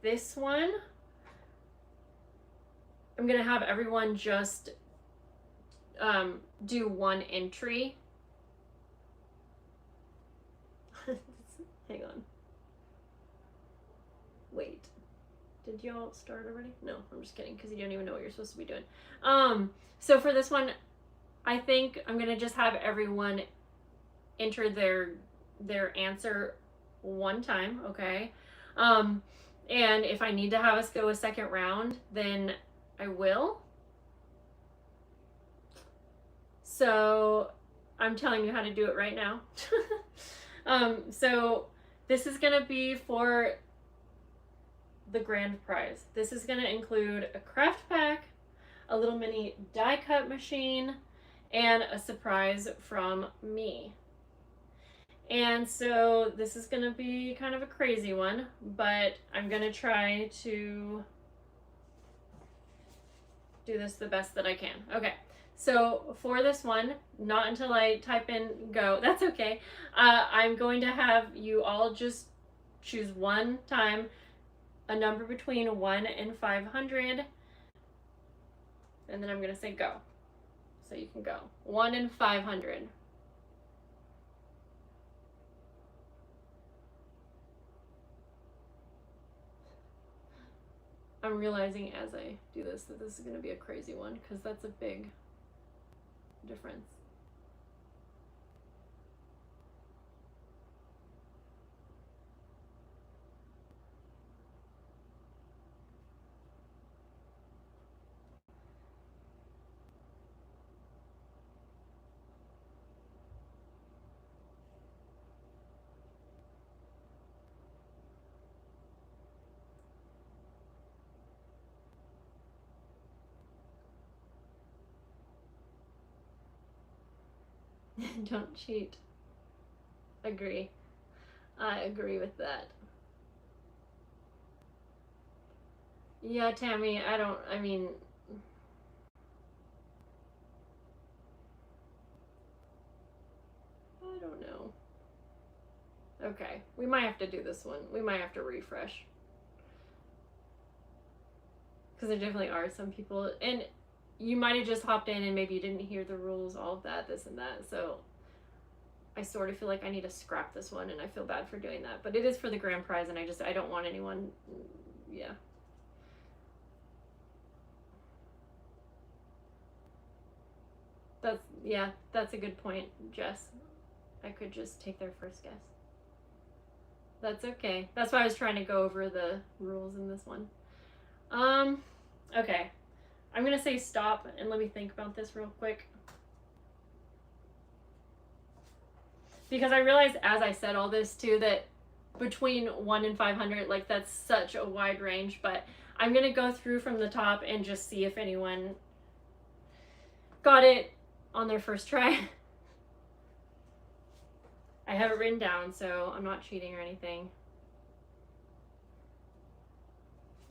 this one, I'm gonna have everyone just do one entry. Hang on. Wait. Did y'all start already? No, I'm just kidding, because you don't even know what you're supposed to be doing. So for this one, I think I'm gonna just have everyone enter their answer one time, okay? And if I need to have us go a second round, then I will. So I'm telling you how to do it right now. So this is gonna be for the grand prize. This is gonna include a craft pack, a little mini die cut machine, and a surprise from me. And so this is gonna be kind of a crazy one, but I'm gonna try to do this the best that I can. Okay, So for this one, not until I type in go, that's okay. I'm going to have you all just choose one time a number between 1 and 500, and then I'm going to say go. So you can go. 1 and 500. I'm realizing as I do this that this is going to be a crazy one because that's a big difference. Don't cheat. Agree. I agree with that. Yeah, Tammy, I don't know. Okay, we might have to do this one. We might have to refresh. Because there definitely are some people, and you might have just hopped in and maybe you didn't hear the rules, all of that, this and that, so I sort of feel like I need to scrap this one, and I feel bad for doing that. But it is for the grand prize, and I don't want anyone, yeah. That's a good point, Jess. I could just take their first guess. That's okay. That's why I was trying to go over the rules in this one. Okay. I'm gonna say stop and let me think about this real quick. Because I realized as I said all this too that between 1 and 500, like that's such a wide range, but I'm gonna go through from the top and just see if anyone got it on their first try. I have it written down, so I'm not cheating or anything.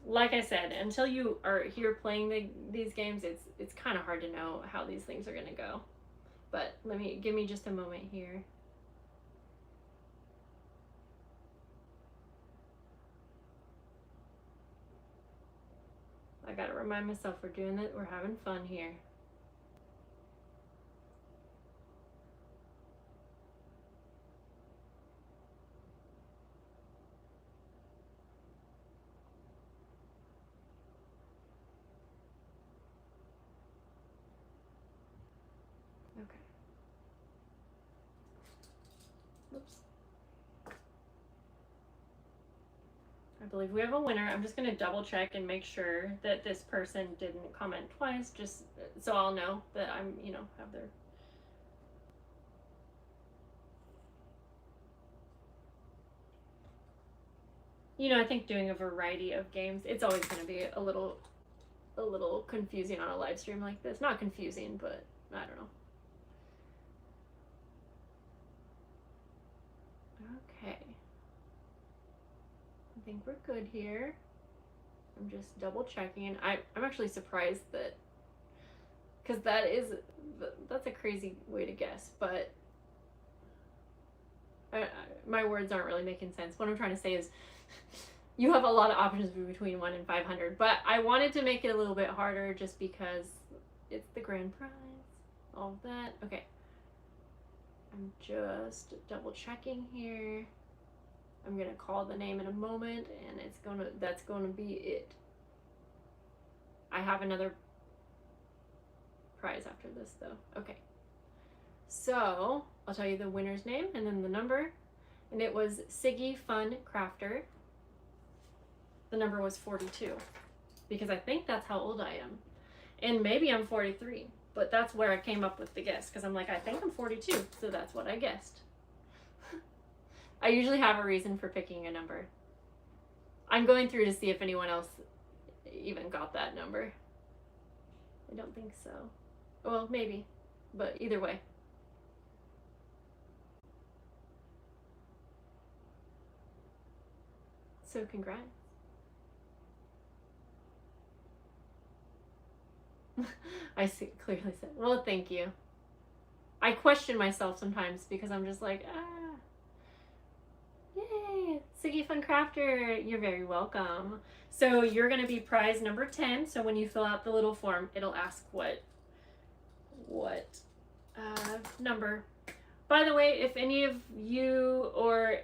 Like I said, until you are here playing these games, it's kind of hard to know how these things are gonna go. But give me just a moment here. I gotta remind myself we're doing it. We're having fun here. Okay. Oops. I believe we have a winner. I'm just going to double check and make sure that this person didn't comment twice, just so I'll know that I'm, have their. I think doing a variety of games, it's always going to be a little confusing on a live stream like this. Not confusing, but I don't know. Okay. I think we're good here. I'm just double checking, and I'm actually surprised that, because that's a crazy way to guess, but my words aren't really making sense. What I'm trying to say is you have a lot of options between 1 and 500, but I wanted to make it a little bit harder just because it's the grand prize, all of that. Okay, I'm just double checking here. I'm gonna call the name in a moment, and that's gonna be it. I have another prize after this though. Okay, so I'll tell you the winner's name and then the number, and it was Siggy Fun Crafter. The number was 42, because I think that's how old I am, and maybe I'm 43, but that's where I came up with the guess, because I'm like, I think I'm 42, so that's what I guessed. I usually have a reason for picking a number. I'm going through to see if anyone else even got that number. I don't think so. Well, maybe, but either way. So congrats. I see, clearly said, well, thank you. I question myself sometimes because I'm just like, yay, Siggy Fun Crafter, you're very welcome. So you're going to be prize number 10. So when you fill out the little form, it'll ask what number. By the way, if any of you or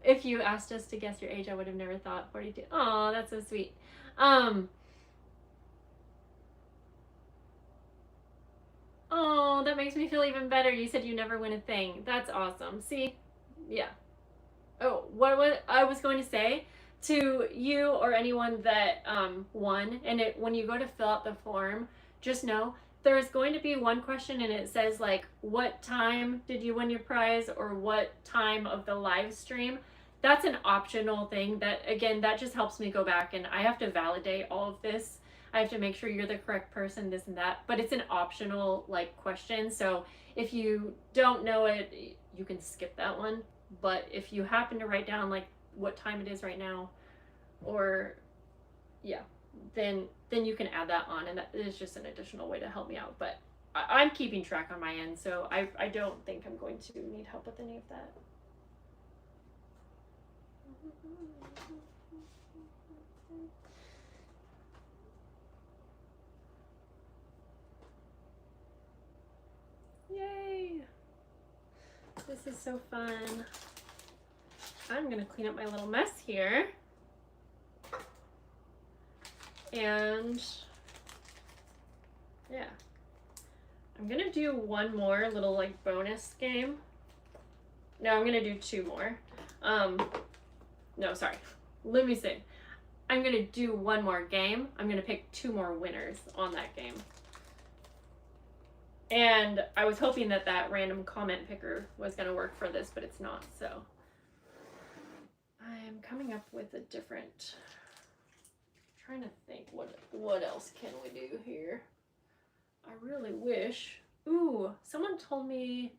if you asked us to guess your age, I would have never thought 42. Oh, that's so sweet. Oh, that makes me feel even better. You said you never win a thing. That's awesome. See? Yeah. Oh, what I was going to say to you or anyone that won, and when you go to fill out the form, just know there's going to be one question and it says like, what time did you win your prize or what time of the live stream? That's an optional thing that, again, that just helps me go back and I have to validate all of this. I have to make sure you're the correct person, this and that, but it's an optional like question. So if you don't know it, you can skip that one. But if you happen to write down like what time it is right now, or yeah, then you can add that on, and that is just an additional way to help me out. But I'm keeping track on my end, so I don't think I'm going to need help with any of that. Yay! This is so fun. I'm gonna clean up my little mess here. And yeah, I'm gonna do one more little like bonus game. No, I'm gonna do two more. No, sorry. Let me see. I'm gonna do one more game. I'm gonna pick two more winners on that game. And I was hoping that that random comment picker was gonna work for this, but it's not, so. I'm coming up with a different, trying to think what else can we do here. I really wish. Ooh, someone told me,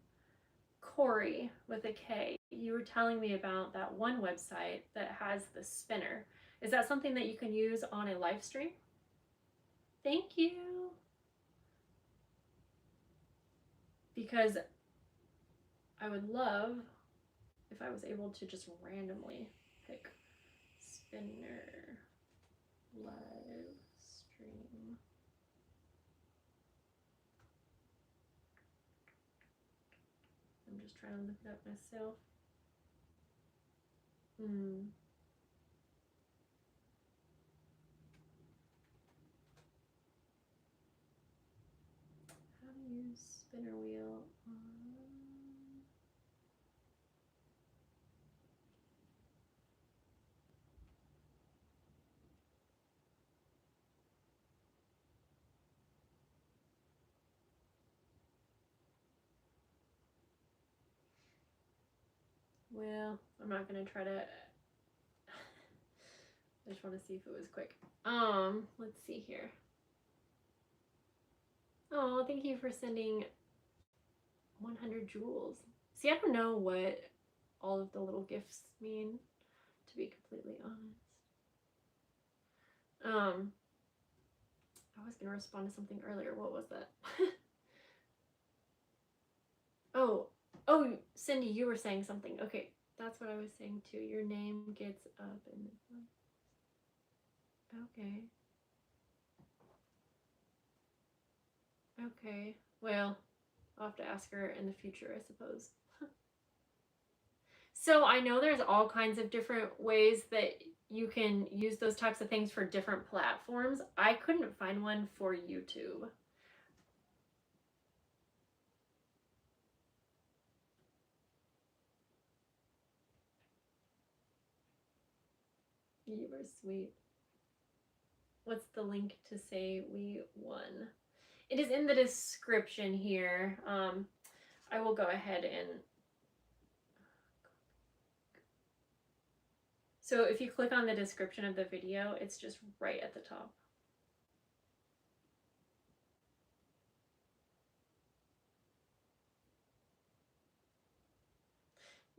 Corey with a K, you were telling me about that one website that has the spinner. Is that something that you can use on a live stream? Thank you. Because I would love if I was able to just randomly pick spinner live stream. I'm just trying to look it up myself. How to use spinner wheel on... Well, I'm not gonna try to. I just want to see if it was quick. Let's see here. Oh, thank you for sending 100 jewels. See, I don't know what all of the little gifts mean, to be completely honest. I was gonna respond to something earlier. What was that? Oh, Cindy, you were saying something. Okay, that's what I was saying too. Your name gets up in the... Okay. Okay. Well, I'll have to ask her in the future, I suppose. So I know there's all kinds of different ways that you can use those types of things for different platforms. I couldn't find one for YouTube. You were sweet. What's the link to say we won? It is in the description here. I will go ahead and... So if you click on the description of the video, it's just right at the top.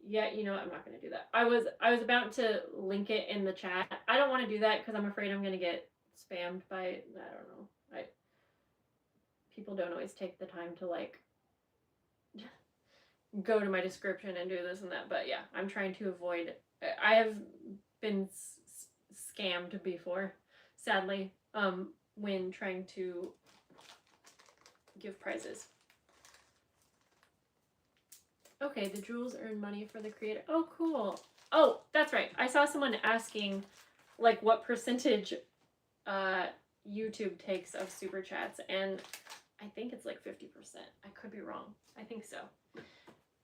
Yeah, you know what? I'm not going to do that. I was about to link it in the chat. I don't want to do that because I'm afraid I'm going to get spammed by, I don't know. People don't always take the time to like go to my description and do this and that, but yeah, I'm trying to avoid. I have been scammed before, sadly, when trying to give prizes. Okay, the jewels earn money for the creator. Oh, cool. Oh, that's right. I saw someone asking, like, what percentage YouTube takes of super chats, and I think it's like 50%. I could be wrong. I think so.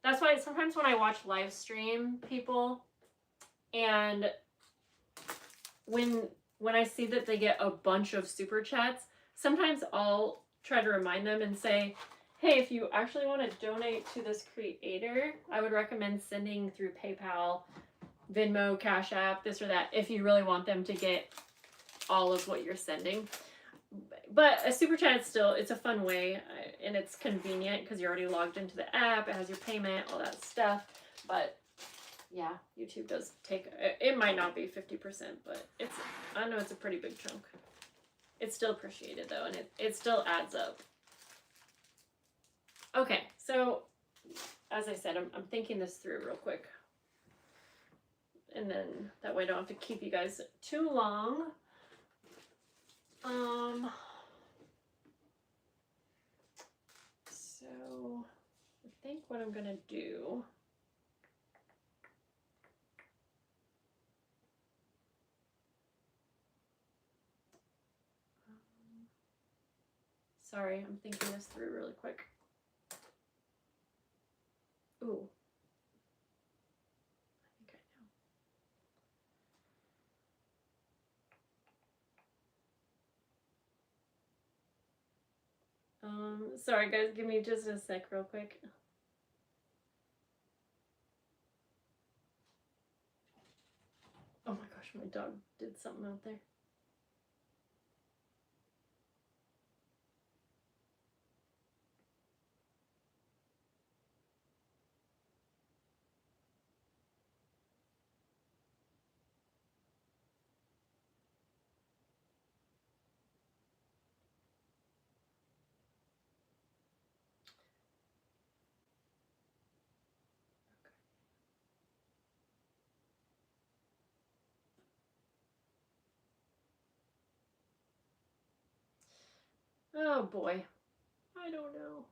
That's why sometimes when I watch live stream people, and when I see that they get a bunch of super chats, sometimes I'll try to remind them and say, hey, if you actually want to donate to this creator, I would recommend sending through PayPal, Venmo, Cash App, this or that, if you really want them to get all of what you're sending. But a super chat, it's a fun way, and it's convenient because you're already logged into the app, it has your payment, all that stuff. But yeah, YouTube does take, it might not be 50%, but I know it's a pretty big chunk. It's still appreciated though, and it still adds up. Okay, so as I said, I'm thinking this through real quick. And then that way I don't have to keep you guys too long. So I think what I'm gonna do, sorry, I'm thinking this through really quick. Ooh. I think I know. Sorry guys, give me just a sec real quick. Oh my gosh, my dog did something out there. Oh boy, I don't know.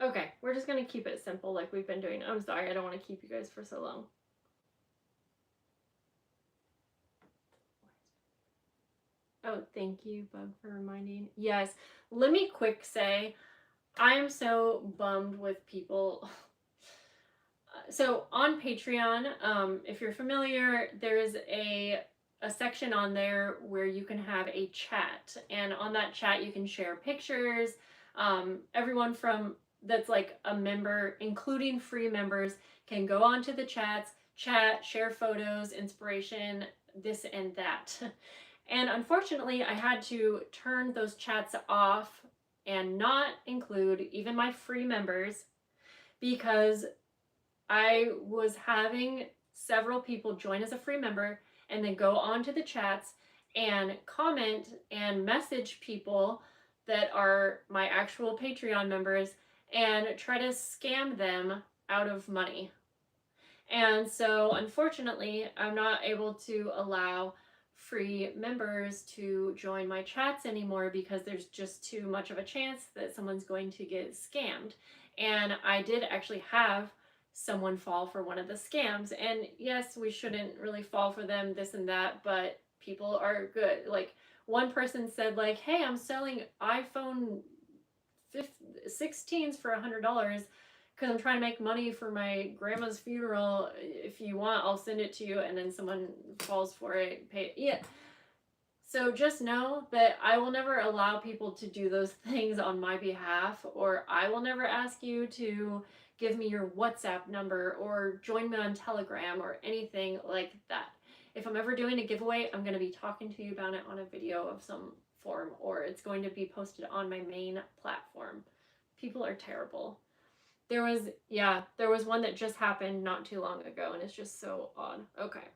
Okay, we're just gonna keep it simple like we've been doing. I'm sorry, I don't want to keep you guys for so long. Oh, thank you, Bug, for reminding. Yes, let me quick say, I'm so bummed with people. So on Patreon, if you're familiar, there's a section on there where you can have a chat, and on that chat you can share pictures. Everyone from that's like a member, including free members, can go onto the chats, chat, share photos, inspiration, this and that. And unfortunately, I had to turn those chats off and not include even my free members because I was having several people join as a free member and then go on to the chats and comment and message people that are my actual Patreon members and try to scam them out of money. And so unfortunately, I'm not able to allow free members to join my chats anymore because there's just too much of a chance that someone's going to get scammed. And I did actually have someone fall for one of the scams. And yes, we shouldn't really fall for them, this and that, but people are good. Like one person said like, hey, I'm selling iPhone 16s for $100 because I'm trying to make money for my grandma's funeral. If you want, I'll send it to you. And then someone falls for it, pay it. Yeah. So just know that I will never allow people to do those things on my behalf, or I will never ask you to give me your WhatsApp number or join me on Telegram or anything like that. If I'm ever doing a giveaway, I'm going to be talking to you about it on a video of some form, or it's going to be posted on my main platform. People are terrible. There was one that just happened not too long ago, and it's just so odd. Okay.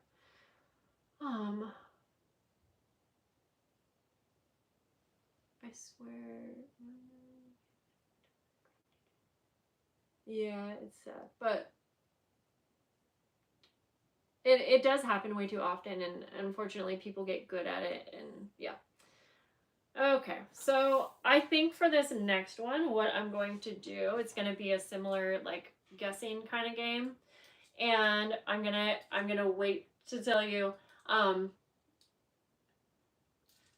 I swear. Yeah, it's sad, but it does happen way too often, and unfortunately people get good at it, and yeah. Okay, so I think for this next one, what I'm going to do, it's going to be a similar like guessing kind of game, and I'm gonna wait to tell you.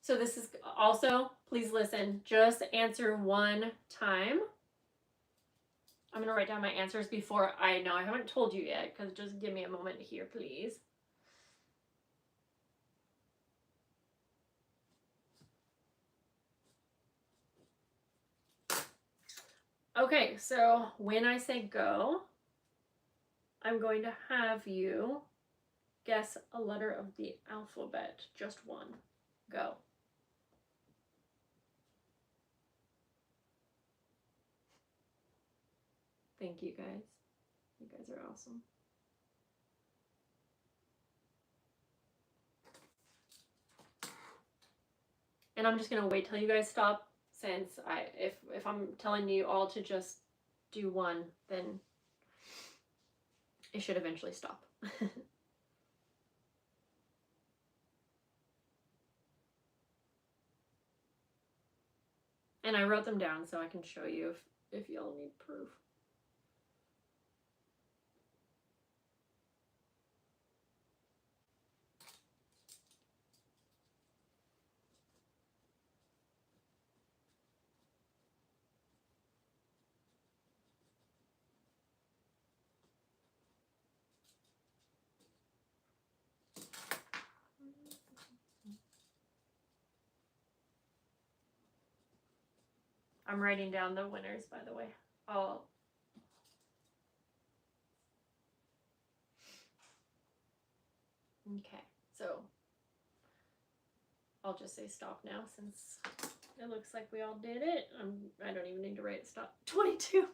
So this is also, please listen, just answer one time. I'm gonna write down my answers before I know. I haven't told you yet, because just give me a moment here, please. Okay, so when I say go, I'm going to have you guess a letter of the alphabet. Just one. Go. Thank you guys. You guys are awesome. And I'm just gonna wait till you guys stop, since if I'm telling you all to just do one, then it should eventually stop. And I wrote them down so I can show you if y'all need proof. I'm writing down the winners, by the way. Okay, so I'll just say stop now, since it looks like we all did it. I don't even need to write stop. 22.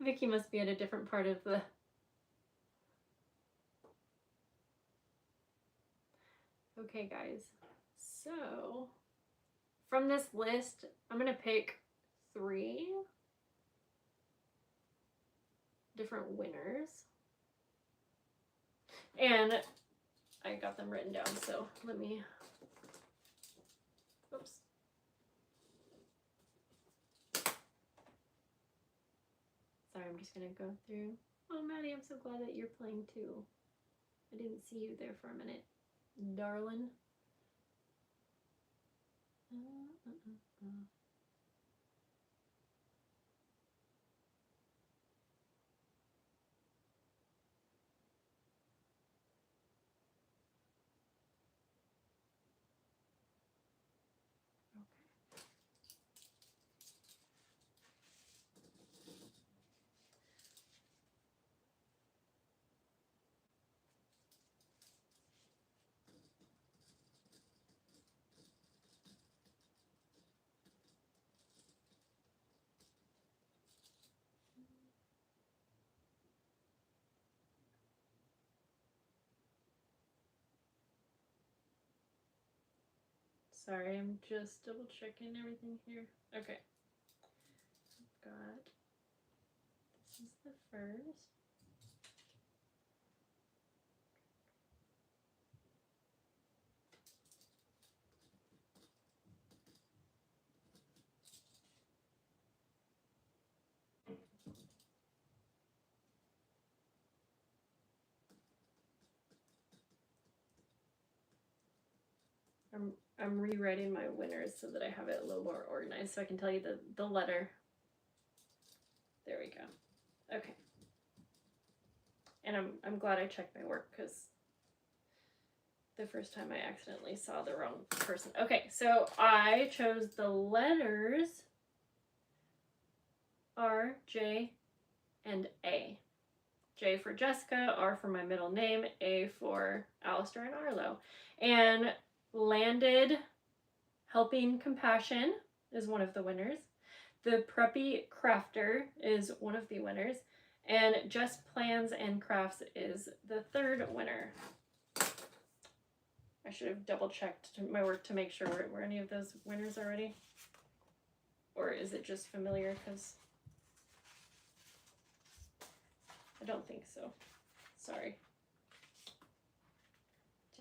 Vicky must be at a different part of the... Okay, guys. So, from this list, I'm going to pick 3 different winners. And I got them written down, so let me... Oops. Sorry, I'm just going to go through. Oh, Maddie, I'm so glad that you're playing too. I didn't see you there for a minute, darling. Sorry, I'm just double checking everything here. Okay. I've got, this is the first. I'm rewriting my winners so that I have it a little more organized, so I can tell you the letter. There we go. Okay. And I'm glad I checked my work, because the first time I accidentally saw the wrong person. Okay, so I chose the letters R, J, and A. J for Jessica, R for my middle name, A for Alistair and Arlo. And Landed Helping Compassion is one of the winners. The Preppy Crafter is one of the winners. And Just Plans and Crafts is the third winner. I should have double checked my work to make sure were any of those winners already. Or is it just familiar? Because I don't think so. Sorry.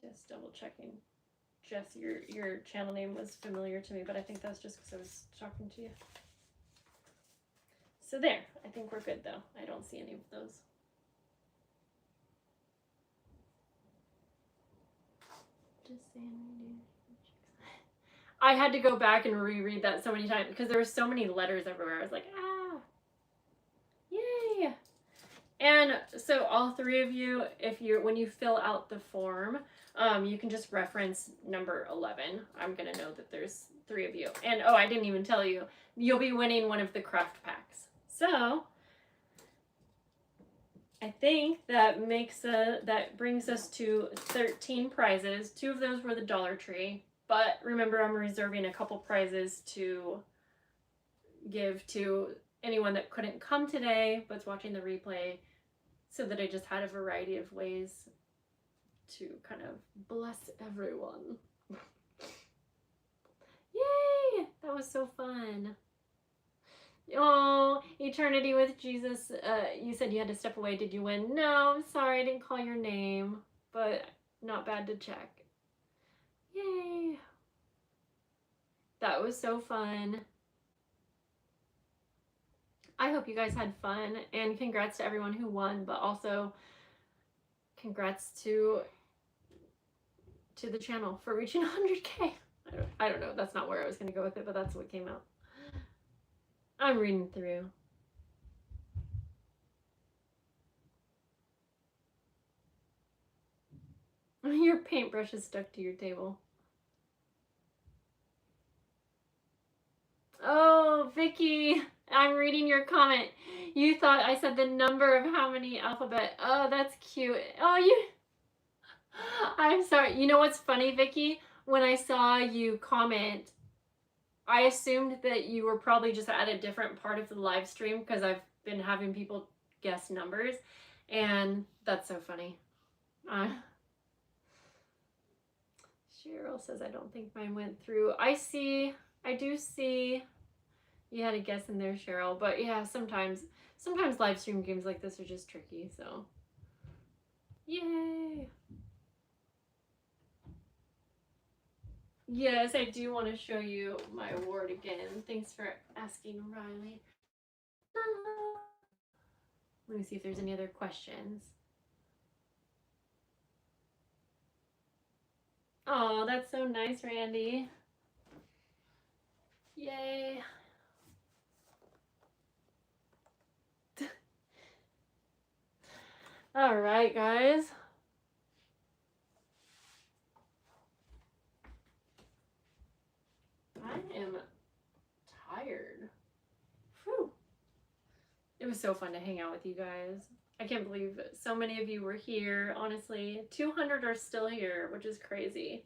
Just double checking. Jess, your channel name was familiar to me, but I think that's just because I was talking to you. So there. I think we're good though. I don't see any of those. Just saying. I had to go back and reread that so many times because there were so many letters everywhere. I was like, ah, yay. And so all three of you, when you fill out the form, you can just reference number 11. I'm going to know that there's 3 of you. And oh, I didn't even tell you, you'll be winning one of the craft packs. So I think that brings us to 13 prizes. 2 of those were the Dollar Tree. But remember, I'm reserving a couple prizes to give to anyone that couldn't come today but's watching the replay, so that I just had a variety of ways to kind of bless everyone. Yay! That was so fun. Oh, Eternity with Jesus. You said you had to step away. Did you win? No, I'm sorry. I didn't call your name, but not bad to check. Yay. That was so fun. I hope you guys had fun, and congrats to everyone who won, but also congrats to the channel for reaching 100K. I don't know. That's not where I was going to go with it, but that's what came out. I'm reading through. Your paintbrush is stuck to your table. Oh, Vicky, I'm reading your comment. You thought I said the number of how many alphabet. Oh, that's cute. Oh, I'm sorry. You know what's funny, Vicky? When I saw you comment, I assumed that you were probably just at a different part of the live stream because I've been having people guess numbers, and that's so funny. Cheryl says, I don't think mine went through. I do see you had a guess in there, Cheryl, but yeah, sometimes live stream games like this are just tricky, so yay. Yes, I do want to show you my award again. Thanks for asking, Riley. Let me see if there's any other questions. Oh, that's so nice, Randy. Yay. All right, guys. I am tired. Whew. It was so fun to hang out with you guys. I can't believe so many of you were here, honestly. 200 are still here, which is crazy.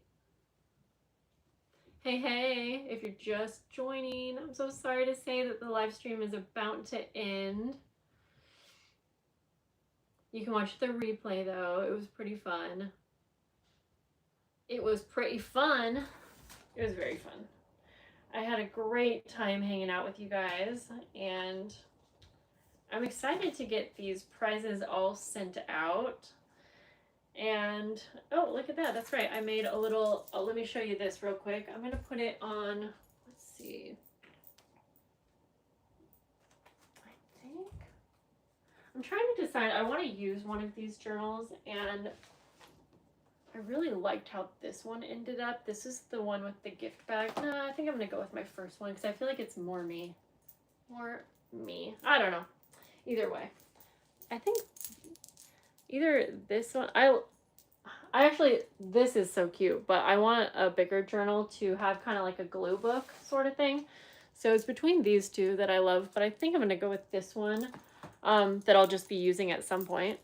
Hey, if you're just joining, I'm so sorry to say that the live stream is about to end. You can watch the replay though. It was pretty fun. It was pretty fun. It was very fun. I had a great time hanging out with you guys, and I'm excited to get these prizes all sent out. And oh, look at that. That's right. I made a little, let me show you this real quick. I'm going to put it on, let's see. I think I'm trying to decide. I want to use one of these journals, and I really liked how this one ended up. This is the one with the gift bag. No, I think I'm going to go with my first one because I feel like it's more me. More me. I don't know. Either way. I think either this one, I actually, this is so cute, but I want a bigger journal to have kind of like a glue book sort of thing. So it's between these two that I love, but I think I'm going to go with this one that I'll just be using at some point.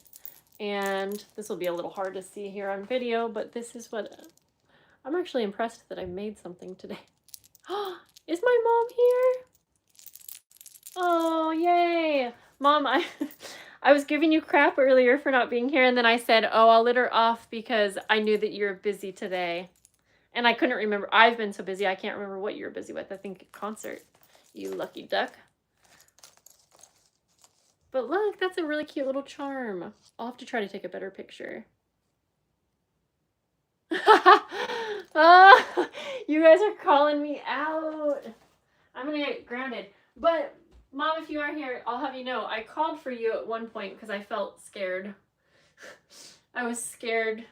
And this will be a little hard to see here on video, but this is what, I'm actually impressed that I made something today. Is my mom here? Oh, yay. Mom, I was giving you crap earlier for not being here, and then I said, oh, I'll let her off because I knew that you're busy today. And I couldn't remember. I've been so busy, I can't remember what you were busy with. I think concert. You lucky duck. But look, that's a really cute little charm. I'll have to try to take a better picture. Oh, you guys are calling me out. I'm gonna get grounded. But Mom, if you are here, I'll have you know, I called for you at one point because I felt scared. I was scared.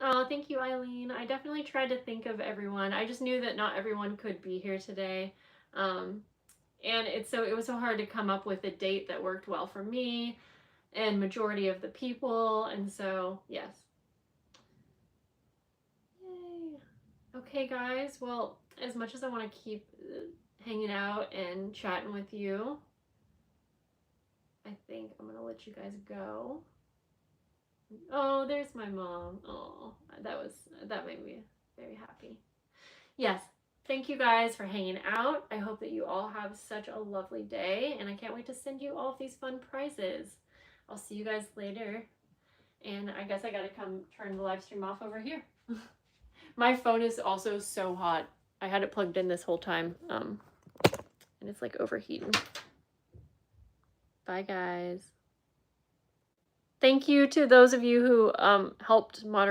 Oh, thank you, Eileen. I definitely tried to think of everyone. I just knew that not everyone could be here today. And it was so hard to come up with a date that worked well for me and majority of the people. And so, yes. Yay. Okay, guys. Well, as much as I want to keep hanging out and chatting with you, I think I'm going to let you guys go. Oh, there's my mom. Oh, that made me very happy. Yes, thank you guys for hanging out. I hope that you all have such a lovely day, and I can't wait to send you all of these fun prizes. I'll see you guys later, and I guess I gotta come turn the live stream off over here. My phone is also so hot. I had it plugged in this whole time, and it's like overheating. Bye, guys. Thank you to those of you who helped moderate.